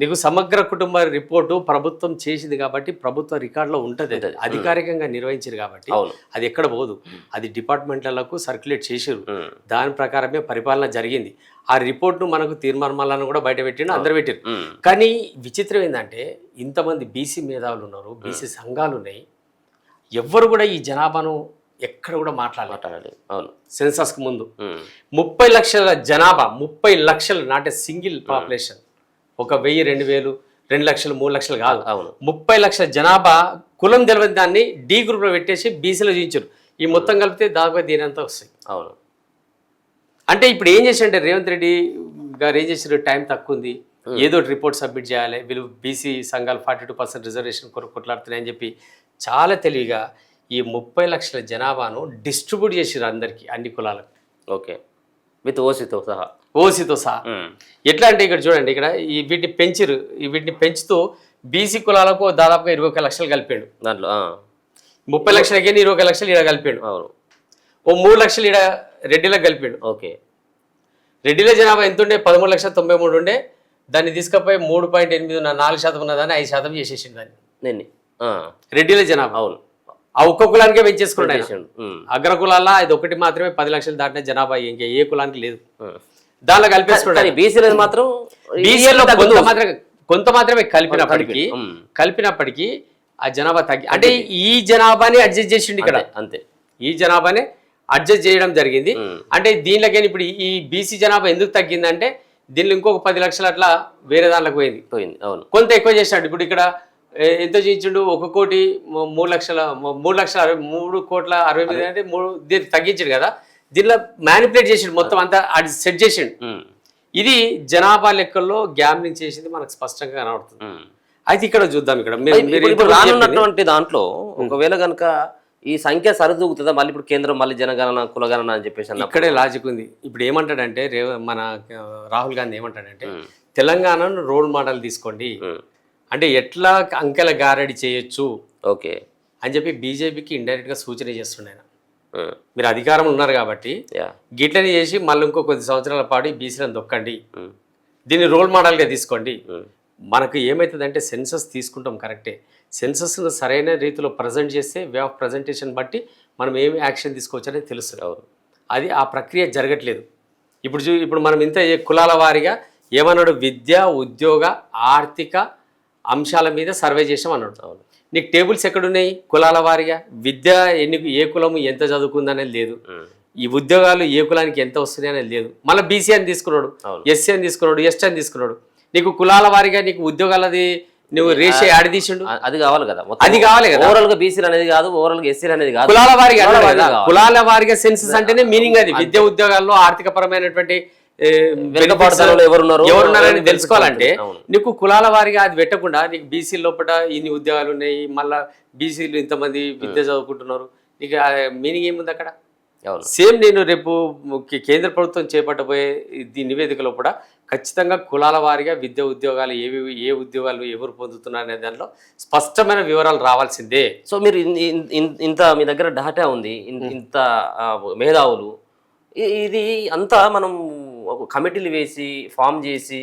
నీకు సమగ్ర కుటుంబ రిపోర్టు ప్రభుత్వం చేసింది కాబట్టి ప్రభుత్వ రికార్డులో ఉంటుంది. అది అధికారికంగా నిర్వహించారు కాబట్టి అవును. అది ఎక్కడ పోదు. అది డిపార్ట్మెంట్లకు సర్క్యులేట్ చేసారు. ఉమ్. దాని ప్రకారమే పరిపాలన జరిగింది. ఆ రిపోర్ట్ను మనకు తీర్మానాలను కూడా బయట పెట్టిండు, అందరు పెట్టారు. ఉమ్. కానీ విచిత్రం ఏంటంటే ఇంతమంది బీసీ మేధావులు ఉన్నారు, బీసీ సంఘాలు ఉన్నాయి, ఎవ్వరు కూడా ఈ జనాభాను ఎక్కడ కూడా మాట్లాడాలి. అవును. సెన్సస్కి ముందు ఉమ్. 30 లక్షల జనాభా, 30 లక్షలు నాట్ సింగిల్ పాపులేషన్, 1,000, 2,000, 2 లక్షలు, 3 లక్షలు కాదు, అవును. 30 లక్షల జనాభా కులం తెలియని దాన్ని డి గ్రూప్లో పెట్టేసి బీసీలో చూపించారు. ఈ మొత్తం కలిపితే దాదాపు దీనంతా వస్తాయి. అవును. అంటే ఇప్పుడు ఏం చేశారంటే రేవంత్ రెడ్డి గారు ఏం చేశారు, టైం తక్కువ ఉంది, ఏదో రిపోర్ట్ సబ్మిట్ చేయాలి, వీళ్ళు బీసీ సంఘాలు 42% రిజర్వేషన్ కొరకు కొట్లాడుతున్నాయని చెప్పి చాలా తెలివిగా ఈ 30 లక్షల జనాభాను డిస్ట్రిబ్యూట్ చేసారు అందరికీ, అన్ని కులాలకు. ఓకే. విత్ ఓసీతో సహా. ఓసీతో సహా. ఎట్లా అంటే ఇక్కడ చూడండి, ఇక్కడ వీటిని పెంచారు. వీటిని పెంచుతూ బీసీ కులాలకు దాదాపుగా 21 లక్షలు కలిపాడు దాంట్లో. 30 లక్షలకి 21 లక్షలు ఈడ కలిపాడు. అవును. ఓ 3 లక్షలు ఈడ రెడ్డిలకు కలిపాడు. ఓకే. రెడ్డిల జనాభా ఎంత ఉండే? 13,93,000 ఉండే. దాన్ని తీసుకపోయి 3.8 ఉన్న 4% ఉన్నదాన్ని 5% చేసేసిండు దాన్ని. నేను రెడ్డిల జనాభా. అవును. ఆ ఒక్క కులానికే పెంచేసుకున్నాడు. ఉమ్. అగ్ర కులాల ఇది ఒకటి మాత్రమే 10 లక్షలు దాటిన జనాభా, ఇంకా ఏ కులానికి లేదు. దానిలో కలిపేసుకున్నాడు. బీసీలో మాత్రం బీసీలో కొంత మాత్రమే కలిపినప్పటికీ ఆ జనాభా తగ్గి, అంటే ఈ జనాభాని అడ్జస్ట్ చేసిండు ఇక్కడ. అంతే. ఈ జనాభాని అడ్జస్ట్ చేయడం జరిగింది. అంటే దీనిలోకి ఇప్పుడు ఈ బీసీ జనాభా ఎందుకు తగ్గిందంటే దీనిలో ఇంకొక 10 లక్షలు అట్లా వేరే దాంట్లోకి పోయింది. అవును. కొంత ఎక్కువ చేసినాడు. ఇప్పుడు ఇక్కడ ఎంత చేయించిండు? 1,03,60,000 అంటే దీన్ని తగ్గించాడు కదా, దీనిలో మ్యానిపులేట్ చేసిండు, మొత్తం అంతా అది సెట్ చేసిండు. ఇది జనాభా లెక్కల్లో గ్యామ్లింగ్ చేసింది మనకు స్పష్టంగా కనబడుతుంది. అయితే ఇక్కడ చూద్దాం, ఇక్కడ ఇప్పుడు రానున్నటువంటి దాంట్లో ఒకవేళ కనుక ఈ సంఖ్య సరిదూగుతుందా మళ్ళీ? ఇప్పుడు కేంద్రం మళ్ళీ జనగణన కులగణన అని చెప్పేసి ఇక్కడే లాజిక్ ఉంది. ఇప్పుడు ఏమంటాడంటే మన రాహుల్ గాంధీ ఏమంటాడంటే తెలంగాణను రోల్ మోడల్ తీసుకోండి, అంటే ఎట్లా అంకెల గారడి చేయొచ్చు ఓకే అని చెప్పి బీజేపీకి ఇండైరెక్ట్గా సూచన చేస్తుండే ఆయన. మీరు అధికారంలో ఉన్నారు కాబట్టి గిట్లని చేసి మళ్ళీ ఇంకో కొద్ది సంవత్సరాల పాటు బీసీలను దొక్కండి, దీన్ని రోల్ మోడల్గా తీసుకోండి. మనకు ఏమవుతుందంటే సెన్సస్ తీసుకుంటాం కరెక్టే, సెన్సస్ను సరైన రీతిలో ప్రజెంట్ చేస్తే వే ఆఫ్ ప్రజెంటేషన్ బట్టి మనం ఏమి యాక్షన్ తీసుకోవచ్చని తెలుస్తుంది. అది ఆ ప్రక్రియ జరగట్లేదు. ఇప్పుడు మనం ఇంత కులాల వారీగా ఏమన్నాడు, విద్య, ఉద్యోగ, ఆర్థిక అంశాల మీద సర్వే చేసాం అన్నాడు. నీకు టేబుల్స్ ఎక్కడున్నాయి? కులాల వారీగా విద్య ఏ కులము ఎంత చదువుకుంది అనేది లేదు, ఈ ఉద్యోగాలు ఏ కులానికి ఎంత వస్తుంది అనేది లేదు. మళ్ళీ బీసీ అని తీసుకున్నాడు, ఎస్సీ అని తీసుకున్నాడు, ఎస్టీ అని తీసుకున్నాడు. నీకు కులాల వారీగా నీకు ఉద్యోగాలది నువ్వు రేషే యాడ్ తీసిండు, అది కావాలి కదా, అది కావాలి కదా. ఓవరాల్ గా బీసీలు అనేది కాదు, ఓవరాల్ గా ఎస్సీలు అనేది కాదు, కులాల వారీగా. కులాల వారీగా సెన్సస్ అంటేనే మీనింగ్ అది. విద్య ఉద్యోగాల్లో ఆర్థిక పరమైనటువంటి ఎవరున్నారని తెలుసుకోవాలంటే నీకు కులాల వారిగా అది పెట్టకుండా నీకు బీసీ లోపల ఇన్ని ఉద్యోగాలు ఉన్నాయి, మళ్ళా బీసీలు ఇంతమంది విద్య చదువుకుంటున్నారు, నీకు మీనింగ్ ఏముంది అక్కడ? సేమ్ నేను రేపు కేంద్ర ప్రభుత్వం చేపట్టబోయే ఈ నివేదికలో కూడా ఖచ్చితంగా కులాల వారీగా విద్య ఉద్యోగాలు ఏ ఉద్యోగాలు ఎవరు పొందుతున్నారు అనే దానిలో స్పష్టమైన వివరాలు రావాల్సిందే. సో మీరు ఇంత మీ దగ్గర డాటా ఉంది, ఇంత మేధావులు, ఇది అంతా మనం ఒక కమిటీలు వేసి ఫామ్ చేసి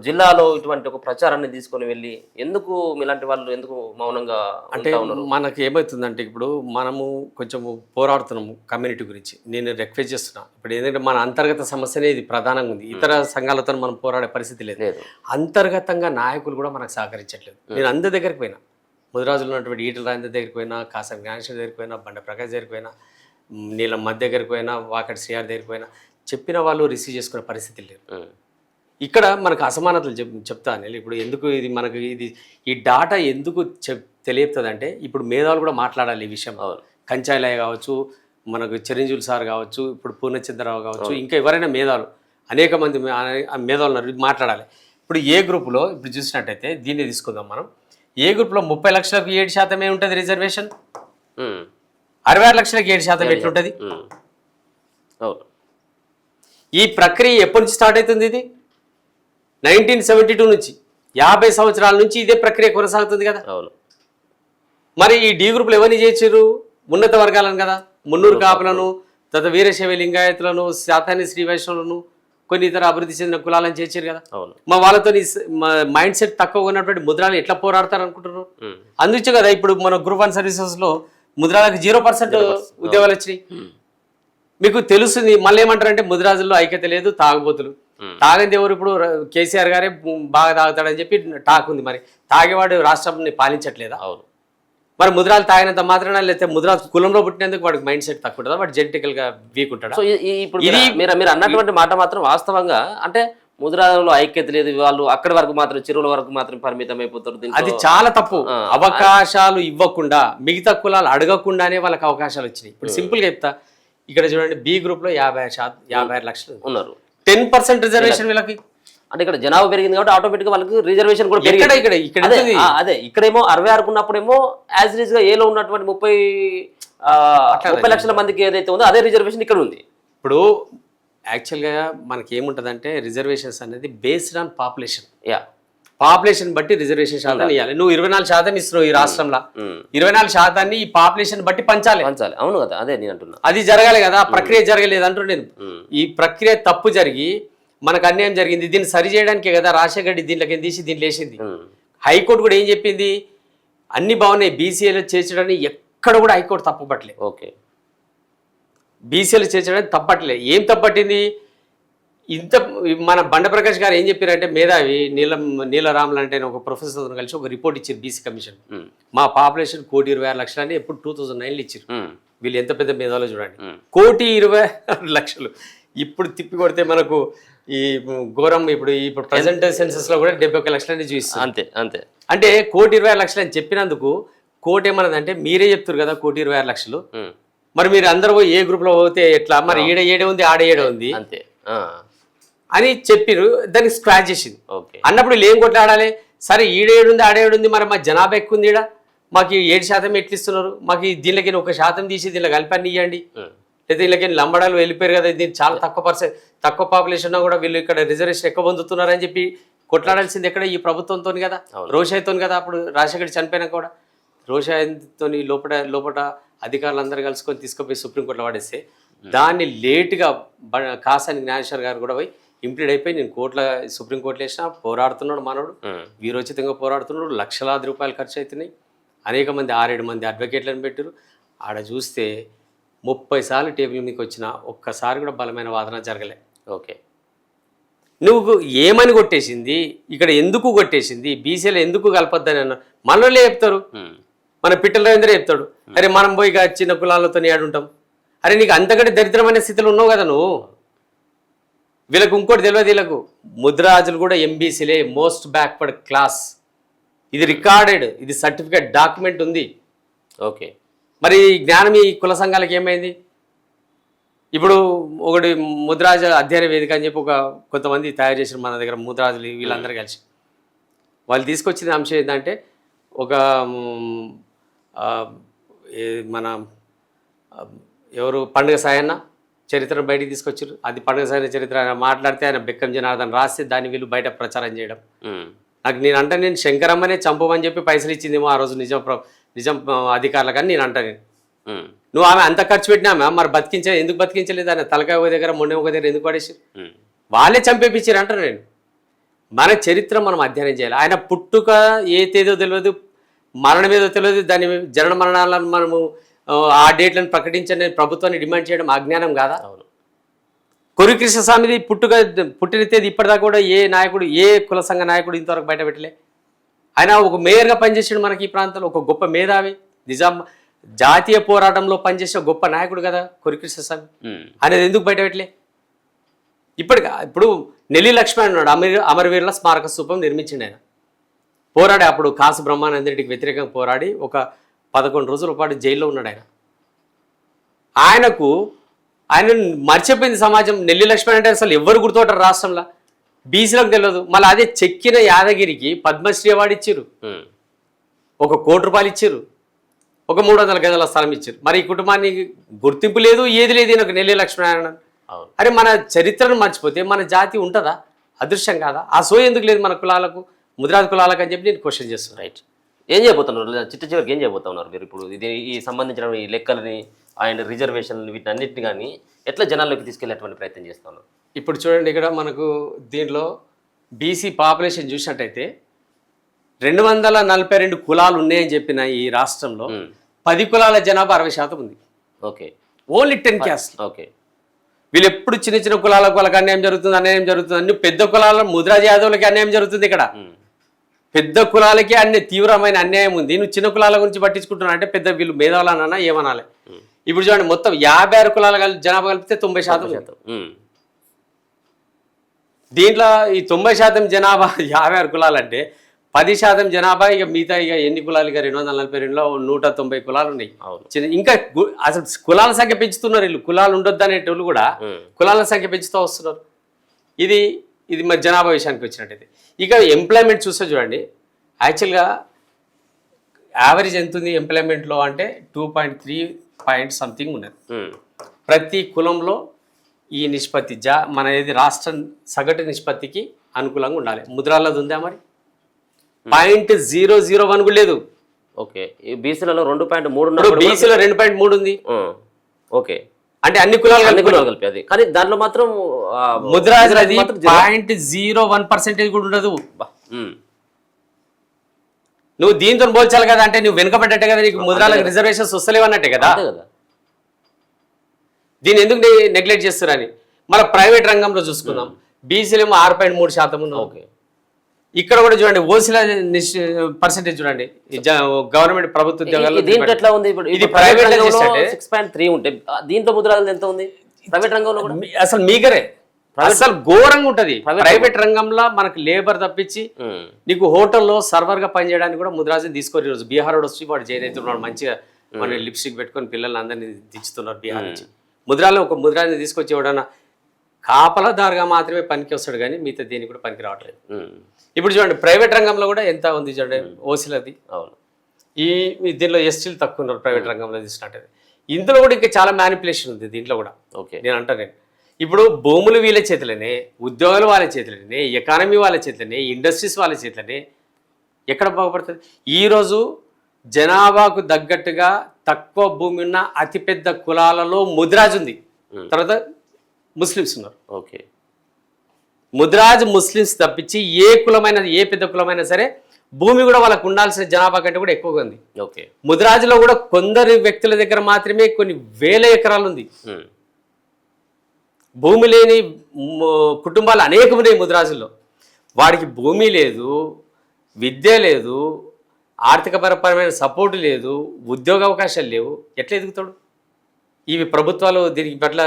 జిల్లాలో ఇటువంటి ఒక ప్రచారాన్ని తీసుకొని వెళ్ళి ఎందుకు ఇలాంటి వాళ్ళు ఎందుకు మౌనంగా అంటే మనకు ఏమవుతుందంటే ఇప్పుడు మనము కొంచెం పోరాడుతున్నాము కమ్యూనిటీ గురించి. నేను రిక్వెస్ట్ చేస్తున్నా, ఇప్పుడు ఏంటంటే మన అంతర్గత సమస్యనే ఇది ప్రధానంగా ఉంది, ఇతర సంఘాలతో మనం పోరాడే పరిస్థితి లేదు. అంతర్గతంగా నాయకులు కూడా మనకు సహకరించట్లేదు. నేను అందరి దగ్గరికి పోయినా, ముదిరాజులు ఉన్నటువంటి ఈటల రాజేందర్ దగ్గరికి పోయినా, కాసం జ్ఞానేశ్వర్ దగ్గరికి పోయినా, బండ ప్రకాష్ దగ్గరికి పోయినా, నీలం మధ్య దగ్గరికి పోయినా, వాకటి శ్రీఆర్ దగ్గరికి పోయినా, చెప్పిన వాళ్ళు రిసీవ్ చేసుకునే పరిస్థితి లేదు. ఇక్కడ మనకు అసమానతలు చెప్తాను. ఇప్పుడు ఎందుకు ఇది మనకు ఈ డాటా ఎందుకు తెలియపుతుందంటే ఇప్పుడు మేధావులు కూడా మాట్లాడాలి ఈ విషయం. కంచాయిలయ్య కావచ్చు, మనకు చిరంజీవి సార్ కావచ్చు, ఇప్పుడు పూర్ణచంద్రరావు కావచ్చు, ఇంకా ఎవరైనా మేధావులు అనేక మంది మేధావులు ఉన్నారు, మాట్లాడాలి. ఇప్పుడు ఏ గ్రూపులో ఇప్పుడు చూసినట్టయితే దీన్ని తీసుకుందాం మనం. ఏ గ్రూప్లో 30 లక్షలకు 7% ఉంటుంది రిజర్వేషన్. 66 లక్షలకు 7% ఎట్లుంటది? అవును. ఈ ప్రక్రియ ఎప్పటి నుంచి స్టార్ట్ అవుతుంది? ఇది 1972 నుంచి, 50 సంవత్సరాల నుంచి ఇదే ప్రక్రియ కొనసాగుతుంది కదా. అవును. మరి ఈ డి గ్రూపులు ఎవరిని చేర్చారు? ఉన్నత వర్గాలను కదా, మున్నూరు కాపులను, తర్వాత వీరశైవ లింగాయతులను, శాతాని శ్రీ వైష్ణవులను, కొన్ని ఇతర అభివృద్ధి చెందిన కులాలను చేర్చారు కదా. అవును. మా వాళ్ళతో మైండ్ సెట్ తక్కువ ఉన్నటువంటి ముద్రాలు ఎట్లా పోరాడతారు అనుకుంటున్నారు? అందుకే కదా ఇప్పుడు మన గ్రూప్ 1 సర్వీసెస్ లో ముద్రాలకు 0% ఉద్యోగాలు వచ్చినాయి. మీకు తెలుస్తుంది. మళ్ళీ ఏమంటారంటే ముద్రాజుల్లో ఐక్యత లేదు, తాగుబోతులు. తాగంది ఎవరు? ఇప్పుడు కేసీఆర్ గారే బాగా తాగుతాడని చెప్పి టాక్ ఉంది. మరి తాగేవాడు రాష్ట్రాన్ని పాలించట్లేదా? అవును. మరి ముద్రాలు తాగినంత మాత్రాన, లేకపోతే ముద్రాలు కులంలో పుట్టినందుకు వాడికి మైండ్ సెట్ తక్కువ ఉంటుందా? వాడు జెనెటికల్ గా వీక్ ఉంటాడా? సో ఇప్పుడు మీరు అన్నటువంటి మాట మాత్రం వాస్తవంగా అంటే ముద్రాలో ఐక్యత లేదు, వాళ్ళు అక్కడి వరకు మాత్రం చెరువుల వరకు మాత్రం పరిమితం అయిపోతారు. అది చాలా తప్పు. అవకాశాలు ఇవ్వకుండా, మిగతా కులాలు అడగకుండానే వాళ్ళకి అవకాశాలు వచ్చినాయి. ఇప్పుడు సింపుల్ గా చెప్తా, ఇక్కడ చూడండి, బి గ్రూప్ లో 56 లక్షలు ఉన్నారు. 10% రిజర్వేషన్ వీళ్ళకి. అంటే ఇక్కడ జనాభా పెరిగింది కాబట్టి ఆటోమేటిక్ వాళ్ళకి రిజర్వేషన్ కూడా పెరిగింది. అదే ఇక్కడేమో 66 ఉన్నప్పుడేమో యాజ్ రీజ్ గా ఏలో ఉన్నటువంటి 30 లక్షల మందికి ఏదైతే ఉందో అదే రిజర్వేషన్ ఇక్కడ ఉంది. ఇప్పుడు యాక్చువల్గా మనకి ఏముంటుందంటే రిజర్వేషన్స్ అనేది బేస్డ్ ఆన్ పాపులేషన్. పాపులేషన్ బట్టి రిజర్వేషన్ శాతం ఇవ్వాలి. నువ్వు 24% ఇస్తున్నావు ఈ రాష్ట్రంలో, 24% ఈ పాపులేషన్ బట్టి పంచాలి. అవును కదా, అదే నేను అంటున్నా. అది జరగాలి కదా, ప్రక్రియ జరగలేదు అంటున్నా నేను. ఈ ప్రక్రియ తప్పు జరిగి మనకు అన్యాయం జరిగింది. దీన్ని సరి చేయడానికే కదా రాజశేఖర్ రెడ్డి దీంట్లోకి తీసి దీన్ని లేచింది. హైకోర్టు కూడా ఏం చెప్పింది? అన్ని బాగున్నాయి, బీసీఏలో చేర్చడానికి ఎక్కడ కూడా హైకోర్టు తప్పుపట్టలే. ఓకే, బీసీఏలు చేర్చడానికి తప్పట్లేదు. ఏం తప్పట్టింది? ఇంత మన బండప్రకాష్ గారు ఏం చెప్పారంటే, మేధావి నీలరాములు అంటే ఒక ప్రొఫెసర్ కలిసి ఒక రిపోర్ట్ ఇచ్చారు బీసీ కమిషన్. మా పాపులేషన్ 1,26,00,000 అని ఎప్పుడు 2009లో ఇచ్చారు. వీళ్ళు ఎంత పెద్ద మేధాలో చూడండి, 1,26,00,000. ఇప్పుడు తిప్పి కొడితే మనకు ఈ ఘోరం. ఇప్పుడు ప్రజెంట్ సెన్సెస్ లో కూడా 71 లక్షలని చూపిస్తారు. అంతే అంతే. అంటే 1,26,00,000 అని చెప్పినందుకు కోటి ఏమన్నదంటే, మీరే చెప్తారు కదా 1,26,00,000, మరి మీరు అందరూ ఏ గ్రూప్ లో పోతే ఎట్లా? మరి ఏడే ఉంది, ఆడ ఏడే ఉంది అంతే అని చెప్పిరు. దానికి స్క్రాచ్ చేసింది. ఓకే అన్నప్పుడు వీళ్ళు ఏం కొట్లాడాలి? సరే ఈడేడుంది, ఆడేడుంది, మరి మా జనాభా ఎక్కువ ఉంది, ఈడ మాకు 7% ఎట్లు ఇస్తున్నారు? మాకు దీనిలోకి 1% తీసి దీనిలో కలిపి ఇవ్వండి. లేదా వీళ్ళకి లంబడాలు వెళ్ళిపోయారు కదా, దీన్ని చాలా తక్కువ పాపులేషన్ కూడా వీళ్ళు ఇక్కడ రిజర్వేషన్ ఎక్కువ పొందుతున్నారని చెప్పి కొట్లాడాల్సింది ఎక్కడ? ఈ ప్రభుత్వంతో కదా, రోషాయితో కదా. అప్పుడు రాజశేఖర్ చనిపోయినా కూడా రోషాయితో లోపల అధికారులందరూ కలుసుకొని తీసుకుపోయి సుప్రీంకోర్టులో పడేస్తే, దాన్ని లేటుగా కాసాని జ్ఞానేశ్వర్ గారు కూడా పోయి ఇంప్లీడ్ అయిపోయి, నేను సుప్రీంకోర్టులో వేసిన పోరాడుతున్నాడు మనోడు, వీరోచితంగా పోరాడుతున్నాడు, లక్షలాది రూపాయలు ఖర్చు అవుతున్నాయి, అనేక మంది 6-7 మంది అడ్వకేట్లను పెట్టారు. ఆడ చూస్తే 30 సార్లు టేబుల్ మీదకి వచ్చిన ఒక్కసారి కూడా బలమైన వాదన జరగలే. ఓకే, నువ్వు ఏమని కొట్టేసింది, ఇక్కడ ఎందుకు కొట్టేసింది, బీసీలో ఎందుకు కలపద్దని అన్నారు. మనోళ్ళే చెప్తారు, మన పిట్టల రవీంద్ర చెప్తాడు, అరే మనం పోయి చిన్న కులాలతో ఆడుంటాం. అరే నీకు అంతకంటే దరిద్రమైన స్థితిలో ఉన్నావు కదా నువ్వు. వీళ్ళకు ఇంకోటి తెలియదు, వీళ్ళకు ముద్రాజులు కూడా ఎంబీసీలే, మోస్ట్ బ్యాక్వర్డ్ క్లాస్. ఇది రికార్డెడ్, ఇది సర్టిఫికేట్ డాక్యుమెంట్ ఉంది. ఓకే, మరి జ్ఞానం ఈ కుల సంఘాలకు ఏమైంది? ఇప్పుడు ఒకటి ముద్రాజ అధ్యయన వేదిక అని చెప్పి కొంతమంది తయారు చేసిన మన దగ్గర ముద్రాజులు వీళ్ళందరూ కలిసి వాళ్ళు తీసుకొచ్చిన అంశం ఏంటంటే, ఒక మన ఎవరు పండుగ సాయన్న చరిత్రను బయటికి తీసుకొచ్చారు. అది పండుగ సాయన్న చరిత్ర ఆయన మాట్లాడితే ఆయన బెక్కం జనార్దన్ రాస్తే దాన్ని వీళ్ళు బయట ప్రచారం చేయడం. నేను శంకరమ్మనే చంపమని చెప్పి పైసలు ఇచ్చిందేమో ఆ రోజు నిజం అధికారులు, కానీ నేను అంటాను, నువ్వు ఆమె అంత ఖర్చు పెట్టినామా, మరి ఎందుకు బతికించలేదు? ఆయన తలకాయ ఒక దగ్గర మొండె ఒక దగ్గర ఎందుకు పడేసారు? వాళ్ళే చంపేపించారు అంటారు. నేను మన చరిత్ర మనం అధ్యయనం చేయాలి. ఆయన పుట్టుక ఏ తేదో తెలియదు, మరణం ఏదో తెలియదు, దాని జనన మరణాలను మనము ఆ డేట్లను ప్రకటించని ప్రభుత్వాన్ని డిమాండ్ చేయడం అజ్ఞానం కాదా? అవును. కొరి కృష్ణస్వామిది పుట్టిన తేదీ ఇప్పటిదాకా కూడా ఏ నాయకుడు, ఏ కుల సంఘ నాయకుడు ఇంతవరకు బయట పెట్టలే. ఆయన ఒక మేయర్గా పనిచేసాడు మనకి ఈ ప్రాంతంలో, ఒక గొప్ప మేధావి, జాతీయ పోరాటంలో పనిచేసే గొప్ప నాయకుడు కదా కొరి కృష్ణస్వామి. అనేది ఎందుకు బయట పెట్టలే? ఇప్పుడు నెల్లి లక్ష్మణ్ ఉన్నాడు, అమరవీరుల స్మారక స్థూపం నిర్మించిండు ఆయన. పోరాడి అప్పుడు కాసు బ్రహ్మానందరెడ్డికి వ్యతిరేకంగా పోరాడి ఒక 11 రోజుల పాటు జైల్లో ఉన్నాడు ఆయన. ఆయన మర్చిపోయింది సమాజం. నెల్లి లక్ష్మణ్ అంటే అసలు ఎవరు గుర్తుంటారు రాష్ట్రంలో? బీసీలకు తెలియదు. మళ్ళీ అదే చెక్కిన యాదగిరికి పద్మశ్రీ అవార్డు ఇచ్చారు, 1 కోటి రూపాయలు ఇచ్చారు. ఒక 300 గజాల స్థలం ఇచ్చారు. మరి ఈ కుటుంబానికి గుర్తింపు లేదు, ఏది లేదు. ఈయనకు నెల్లి లక్ష్మీనారాయణ. అవును. అరే మన చరిత్రను మర్చిపోతే మన జాతి ఉంటుందా? అదృశ్యం కాదా? ఆ సో ఎందుకు లేదు మన కులాలకు, ముద్రాది కులాలకు అని చెప్పి నేను క్వశ్చన్ చేస్తున్నాను. రైట్. ఏం చేయబోతున్నారు చిట్ట చివరికి ఏం చేయబోతున్నారు మీరు ఇప్పుడు ఇది ఈ సంబంధించిన ఈ లెక్కలని ఆయన రిజర్వేషన్లు వీటిని అన్నింటినీ కానీ ఎట్లా జనాల్లోకి తీసుకెళ్లేటువంటి ప్రయత్నం చేస్తున్నారు? ఇప్పుడు చూడండి, ఇక్కడ మనకు దీంట్లో బీసీ పాపులేషన్ చూసినట్టయితే 242 కులాలు ఉన్నాయని చెప్పిన ఈ రాష్ట్రంలో 10 కులాల జనాభా 60% ఉంది. ఓకే. Only 10 caste. ఓకే. వీళ్ళు ఎప్పుడు చిన్న చిన్న కులాలకు వాళ్ళకి అన్యాయం జరుగుతుంది, అన్యాయం జరుగుతుంది. అన్ని పెద్ద కులాల ముద్రాజ్ యాదవులకి అన్యాయం జరుగుతుంది. ఇక్కడ పెద్ద కులాలకి అన్ని తీవ్రమైన అన్యాయం ఉంది. నువ్వు చిన్న కులాల గురించి పట్టించుకుంటున్నా అంటే పెద్ద వీళ్ళు మేధావులన్నా ఏమనాలి? ఇప్పుడు చూడండి, మొత్తం 56 కులాల జనాభా కలిపితే 90%. దీంట్లో ఈ 90% జనాభా 56 కులాలు అంటే 10% జనాభా ఇక మిగతా ఇక ఎన్ని కులాలు? ఇక 242లో 190 కులాలు ఉన్నాయి. ఇంకా అసలు కులాల సంఖ్య పెంచుతున్నారు వీళ్ళు. కులాలు ఉండొద్దు అనేటోళ్ళు కూడా కులాల సంఖ్య పెంచుతూ వస్తున్నారు. ఇది మరి జనాభా విషయానికి వచ్చినట్టయితే ఇక ఎంప్లాయ్మెంట్ చూస్తే చూడండి, యాక్చువల్గా యావరేజ్ ఎంత ఉంది ఎంప్లాయ్మెంట్లో అంటే 2.3 పాయింట్ సంథింగ్ ఉన్నది. ప్రతి కులంలో ఈ నిష్పత్తి మన ఏది రాష్ట్రం సగటు నిష్పత్తికి అనుకూలంగా ఉండాలి. ముద్రాలది ఉందా మరి? 0.001 కూడా లేదు. ఓకే. ఈ బీసీలలో 2.3, బీసీలో 2.3 ఉంది. ఓకే. అంటే అన్ని కులాలు కలిపి అది, కానీ దాంట్లో మాత్రం ముద్రాజ్ 0.01% కూడా ఉండదు. నువ్వు దీంతో పోల్చాలి కదా, అంటే నువ్వు వెనుకబడ్డట్టే కదా, నీకు ముద్రాలకు రిజర్వేషన్స్ వస్తలేవు అన్నట్టే కదా. దీన్ని ఎందుకు నెగ్లెక్ట్ చేస్తారని మన ప్రైవేట్ రంగంలో చూసుకుందాం. బీసీలేమో 6.3% ఉన్నాం. ఓకే. ఇక్కడ కూడా చూడండి, ఓసీల పర్సెంటేజ్ చూడండి, గవర్నమెంట్ ప్రభుత్వ ఉద్యోగాల్లో దీంట్లో ఎట్లా ఉంది? ఇప్పుడు ఇది ప్రైవేట్ 6.3 ఉంటే దీంట్లో ముద్రాలు ఎంత ఉంది? ప్రైవేట్ రంగంలో అసలు మీగరే, అసలు ఘోరంగా ఉంటది. ప్రైవేట్ రంగంలో మనకు లేబర్ తప్పించి నీకు హోటల్లో సర్వర్ గా పనిచేయడానికి కూడా ముద్రాజుని తీసుకోరు. ఈరోజు బీహార్ వాడు వచ్చి వాడు జైన్ అవుతున్నాడు, మంచిగా మన లిప్స్టిక్ పెట్టుకొని పిల్లల్ని అందరినీ దించుతున్నారు బీహార్ నుంచి. ముద్రాలో ఒక ముద్రాజుని తీసుకొచ్చి ఎవడన్నా కాపలదారుగా మాత్రమే పనికి వస్తాడు, కానీ మిగతా దేనికి కూడా పనికి రావట్లేదు. ఇప్పుడు చూడండి, ప్రైవేట్ రంగంలో కూడా ఎంత ఉంది చూడండి, ఓసీలది. అవును. దీనిలో ఎస్టీలు తక్కువ ఉన్నారు ప్రైవేట్ రంగంలో తీసుకున్నట్టు. ఇందులో కూడా ఇంకా చాలా మ్యానిపులేషన్ ఉంది దీంట్లో కూడా. ఓకే. నేను అంటాను, ఇప్పుడు భూములు వీళ్ళ చేతులనే, ఉద్యోగాలు వాళ్ళ చేతులనే, ఎకానమీ వాళ్ళ చేతులనే, ఇండస్ట్రీస్ వాళ్ళ చేతులనే. ఎక్కడ బాగుపడుతుంది? ఈరోజు జనాభాకు తగ్గట్టుగా తక్కువ భూమి ఉన్న అతిపెద్ద కులాలలో ముద్రాజ్ ఉంది, తర్వాత ముస్లిమ్స్ ఉన్నారు. ఓకే. ముద్రాజ్ ముస్లిమ్స్ తప్పించి ఏ కులమైనా, ఏ పెద్ద కులమైనా సరే భూమి కూడా వాళ్ళకు ఉండాల్సిన జనాభా కంటే కూడా ఎక్కువగా ఉంది. ఓకే. ముద్రాజ్లో కూడా కొందరు వ్యక్తుల దగ్గర మాత్రమే కొన్ని వేల ఎకరాలు ఉంది. భూమి లేని కుటుంబాలు అనేకం ఉన్నాయి ముద్రాజుల్లో. వాడికి భూమి లేదు, విద్య లేదు, ఆర్థికపరమైన సపోర్టు లేదు, ఉద్యోగ అవకాశాలు లేవు. ఎట్లా ఎదుగుతాడు? ఇవి ప్రభుత్వాలు దీనికి పట్ల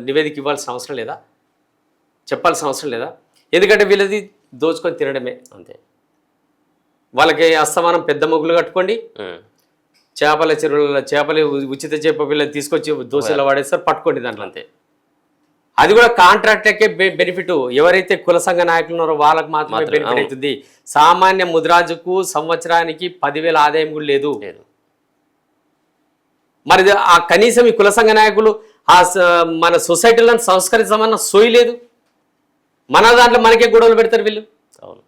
నివేదిక ఇవ్వాల్సిన అవసరం లేదా? చెప్పాల్సిన అవసరం లేదా? ఎందుకంటే వీళ్ళది దోచుకొని తినడమే అంతే. వాళ్ళకి అస్తమానం పెద్ద మొగ్గులు కట్టుకోండి, చేపల చెరువుల చేపలు ఉచిత చేప వీళ్ళని తీసుకొచ్చి దోశలో వాడేస్తారు, పట్టుకోండి దాంట్లో అంతే. అది కూడా కాంట్రాక్ట్లకే బెనిఫిట్. ఎవరైతే కుల సంఘ నాయకులు ఉన్నారో వాళ్ళకి మాత్రమే బెనిఫిట్ అవుతుంది. సామాన్య ముద్రాజుకు సంవత్సరానికి 10,000 ఆదాయం కూడా లేదు. మరి ఆ కనీసం ఈ కుల సంఘ నాయకులు ఆ మన సొసైటీలను సంస్కరించమన్న సోయి లేదు. మన దాంట్లో మనకే గొడవలు పెడతారు వీళ్ళు. అవును.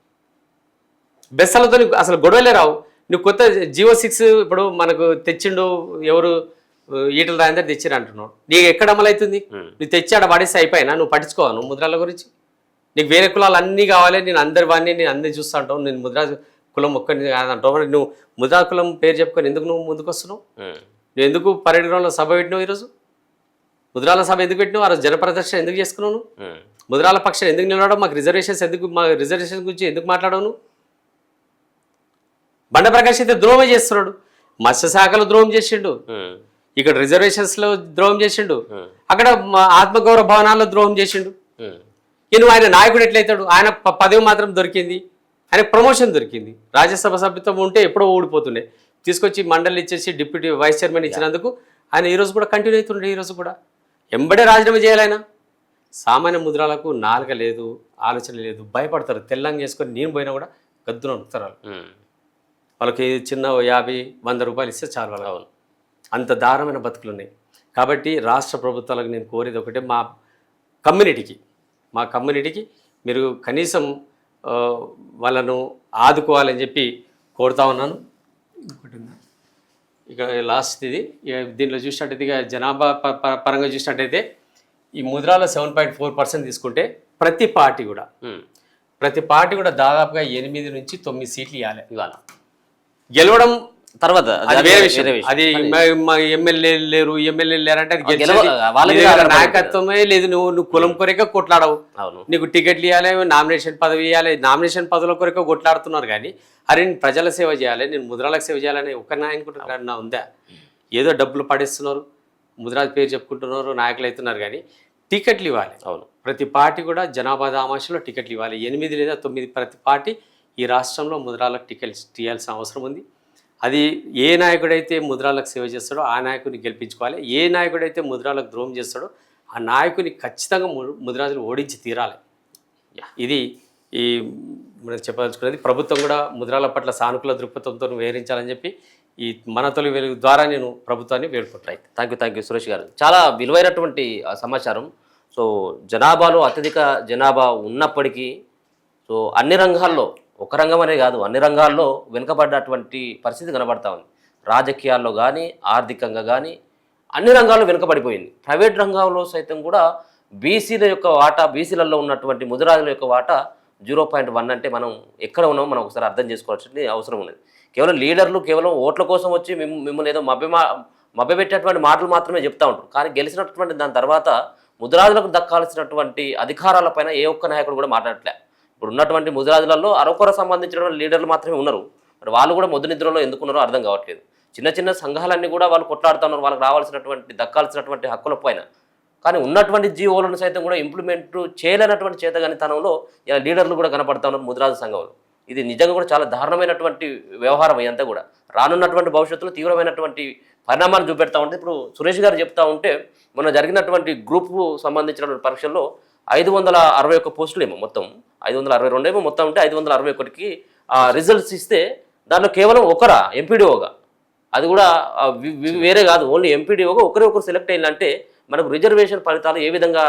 బెస్సలతో అసలు గొడవలే రావు. నువ్వు కొత్త జియో 6 ఇప్పుడు మనకు తెచ్చిండు ఎవరు, ఈటల రాజేందర్ తెచ్చిరు అంటున్నావు. నీకు ఎక్కడ అమలవుతుంది? నువ్వు తెచ్చాడ పడేసి అయిపోయినా నువ్వు పట్టించుకోవా? నువ్వు ముద్రాల గురించి నీకు వేరే కులాలు అన్నీ కావాలి, నేను అందరి వాడిని నేను అందరినీ చూస్తూ అంటావు, నేను ముద్రా కులం ఒక్కరిని కాదంటావు. మరి నువ్వు ముద్రా కులం పేరు చెప్పుకొని ఎందుకు నువ్వు ముందుకు వస్తున్నావు? నువ్వు ఎందుకు పర్యటన గ్రౌండ్లో సభ పెట్టినావు? ఈరోజు ముద్రాల సభ ఎందుకు పెట్టినావు? ఆ రోజు జనప్రదర్శన ఎందుకు చేసుకున్నావు? ముద్రాల పక్షాన్ని ఎందుకు నిలవడం? మాకు రిజర్వేషన్స్ ఎందుకు, మా రిజర్వేషన్ గురించి ఎందుకు మాట్లాడవు? బండ ప్రకాష్ అయితే ద్రోహం చేస్తున్నాడు, మత్స్యశాఖలో ద్రోహం చేసిండు, ఇక్కడ రిజర్వేషన్స్లో ద్రోహం చేసిండు, అక్కడ ఆత్మగౌరవ భవనాల్లో ద్రోహం చేసిండు. ఈయన ఆయన నాయకుడు ఎట్లయితాడు? ఆయన పదవి మాత్రం దొరికింది, ఆయనకు ప్రమోషన్ దొరికింది. రాజ్యసభ సభ్యత్వం ఉంటే ఎప్పుడో ఊడిపోతుండే, తీసుకొచ్చి మండలి ఇచ్చేసి డిప్యూటీ వైస్ చైర్మన్ ఇచ్చినందుకు ఆయన ఈరోజు కూడా కంటిన్యూ అవుతుండే. ఈరోజు కూడా ఎంబడే రాజీనామా చేయాలైనా. సామాన్య ముద్రాలకు నాలుక లేదు, ఆలోచన లేదు, భయపడతారు. తెల్లంగా వేసుకొని నేను పోయినా కూడా గద్దున నొక్కుతారు. వాళ్ళకి చిన్న 50-100 రూపాయలు ఇస్తే చాలు. వాళ్ళు అంత దారుణమైన బతుకులు ఉన్నాయి. కాబట్టి రాష్ట్ర ప్రభుత్వాలకు నేను కోరేది ఒకటే, మా కమ్యూనిటీకి మీరు కనీసం వాళ్ళను ఆదుకోవాలని చెప్పి కోరుతా ఉన్నాను. ఇంకోటి ఉందా? ఇక లాస్ట్ ఇది, ఇక దీంట్లో చూసినట్టయితే ఇక జనాభా పరంగా చూసినట్టయితే ఈ ముద్రాల 7.4% తీసుకుంటే ప్రతి పార్టీ కూడా దాదాపుగా 8 నుంచి 9 సీట్లు ఇవ్వాలి. ఇవాళ గెలవడం తర్వాత అది వేరే విషయం. అది ఎమ్మెల్యేలు లేరంటే అది నాయకత్వమే లేదు. నువ్వు కులం కొరకే కొట్లాడవు, నీకు టికెట్లు ఇవ్వాలి, నామినేషన్ పదవి ఇవ్వాలి, నామినేషన్ పదవుల కొరకే కొట్లాడుతున్నారు. కానీ అరే నేను ప్రజల సేవ చేయాలి, నేను ముద్రాలకు సేవ చేయాలని ఒక నాయకుడు ఉందా? ఏదో డబ్బులు పడేస్తున్నారు, ముద్రాల పేరు చెప్పుకుంటున్నారు, నాయకులు అవుతున్నారు. కానీ టికెట్లు ఇవ్వాలి. ప్రతి పార్టీ కూడా జనాభా దామాషలో టికెట్లు ఇవ్వాలి. 8 లేదా 9 ప్రతి పార్టీ ఈ రాష్ట్రంలో ముద్రాలకు టికెట్స్ ఇవ్వాల్సిన అవసరం ఉంది. అది ఏ నాయకుడైతే ముద్రాలకు సేవ చేస్తాడో ఆ నాయకుడిని గెలిపించుకోవాలి. ఏ నాయకుడైతే ముద్రాలకు ద్రోహం చేస్తాడో ఆ నాయకుని ఖచ్చితంగా ముద్రాజులు ఓడించి తీరాలి. ఇది ఈ మనం చెప్పదలుచుకున్నది. ప్రభుత్వం కూడా ముద్రాల పట్ల సానుకూల దృక్పథంతో వ్యవహరించాలని చెప్పి ఈ మన తొలి వెలుగు ద్వారా నేను ప్రభుత్వాన్ని వేడుకుంటాను. థ్యాంక్ యూ సురేష్ గారు, చాలా విలువైనటువంటి సమాచారం. సో జనాభాలో అత్యధిక జనాభా ఉన్నప్పటికీ సో అన్ని రంగాల్లో, ఒక రంగం అనే కాదు, అన్ని రంగాల్లో వెనుకబడ్డటువంటి పరిస్థితి కనబడతా ఉంది. రాజకీయాల్లో కానీ, ఆర్థికంగా కానీ అన్ని రంగాల్లో వెనుకబడిపోయింది. ప్రైవేట్ రంగంలో సైతం కూడా బీసీల యొక్క వాటా, బీసీలలో ఉన్నటువంటి ముదిరాజుల యొక్క వాటా 0.1 అంటే మనం ఎక్కడ ఉన్నామో మనం ఒకసారి అర్థం చేసుకోవాల్సిన అవసరం ఉన్నది. కేవలం లీడర్లు కేవలం ఓట్ల కోసం వచ్చి మిమ్మల్ని ఏదో మభ్యపెట్టేటువంటి మాటలు మాత్రమే చెప్తా ఉంటారు. కానీ గెలిచినటువంటి దాని తర్వాత ముదిరాజులకు దక్కాల్సినటువంటి అధికారాలపైన ఏ ఒక్క నాయకుడు కూడా మాట్లాడట్లే. ఇప్పుడు ఉన్నటువంటి ముదిరాజులలో అరకొర సంబంధించినటువంటి లీడర్లు మాత్రమే ఉన్నారు. మరి వాళ్ళు కూడా మొద్దు నిద్రలో ఎందుకున్నారో అర్థం కావట్లేదు. చిన్న చిన్న సంఘాలన్నీ కూడా వాళ్ళు కొట్లాడుతున్నారు వాళ్ళకి రావాల్సినటువంటి దక్కాల్సినటువంటి హక్కుల పైన. కానీ ఉన్నటువంటి జీవోలను సైతం కూడా ఇంప్లిమెంట్ చేయలేనటువంటి చేతగానితనంలో ఇలా లీడర్లు కూడా కనపడతా ఉన్నారు ముదిరాజు సంఘంలో. ఇది నిజంగా కూడా చాలా దారుణమైనటువంటి వ్యవహారం. ఇదంతా కూడా రానున్నటువంటి భవిష్యత్తులో తీవ్రమైనటువంటి పరిణామాలు చూపెడతా ఉంటే, ఇప్పుడు సురేష్ గారు చెప్తా ఉంటే మొన్న జరిగినటువంటి గ్రూప్ సంబంధించినటువంటి పరీక్షల్లో 561 పోస్టులు ఏమో మొత్తం 562 ఏమో మొత్తం ఉంటే 561కి రిజల్ట్స్ ఇస్తే దాంట్లో కేవలం ఒకరా ఎంపీడీఓగా, అది కూడా వేరే కాదు, ఓన్లీ ఎంపీడీఓగా ఒకరు సెలెక్ట్ అయిందంటే మనకు రిజర్వేషన్ ఫలితాలు ఏ విధంగా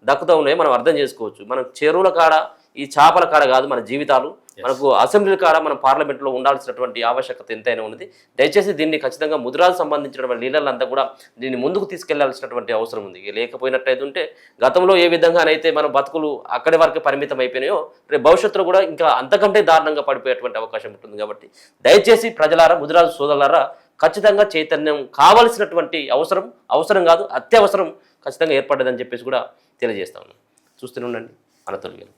దక్కుతూ ఉన్నాయో మనం అర్థం చేసుకోవచ్చు. మనం చెరువుల కాడ, ఈ చేపల కాడ కాదు మన జీవితాలు. మనకు అసెంబ్లీ కాడ మనం పార్లమెంట్లో ఉండాల్సినటువంటి ఆవశ్యకత ఎంతైనా ఉన్నది. దయచేసి దీన్ని ఖచ్చితంగా ముదిరాజు సంబంధించినటువంటి లీడర్లంతా కూడా దీన్ని ముందుకు తీసుకెళ్లాల్సినటువంటి అవసరం ఉంది. లేకపోయినట్టయితే ఉంటే గతంలో ఏ విధంగానైతే మన బతుకులు అక్కడి వరకే పరిమితం అయిపోయినాయో రేపు భవిష్యత్తులో కూడా ఇంకా అంతకంటే దారుణంగా పడిపోయేటువంటి అవకాశం ఉంటుంది. కాబట్టి దయచేసి ప్రజలారా, ముదిరాజు సోదరులారా, ఖచ్చితంగా చైతన్యం కావాల్సినటువంటి అవసరం కాదు, అత్యవసరం ఖచ్చితంగా ఏర్పడ్డదని చెప్పేసి కూడా తెలియజేస్తా ఉన్నాను. చూస్తూనే ఉండండి మన తొలి వెలుగు.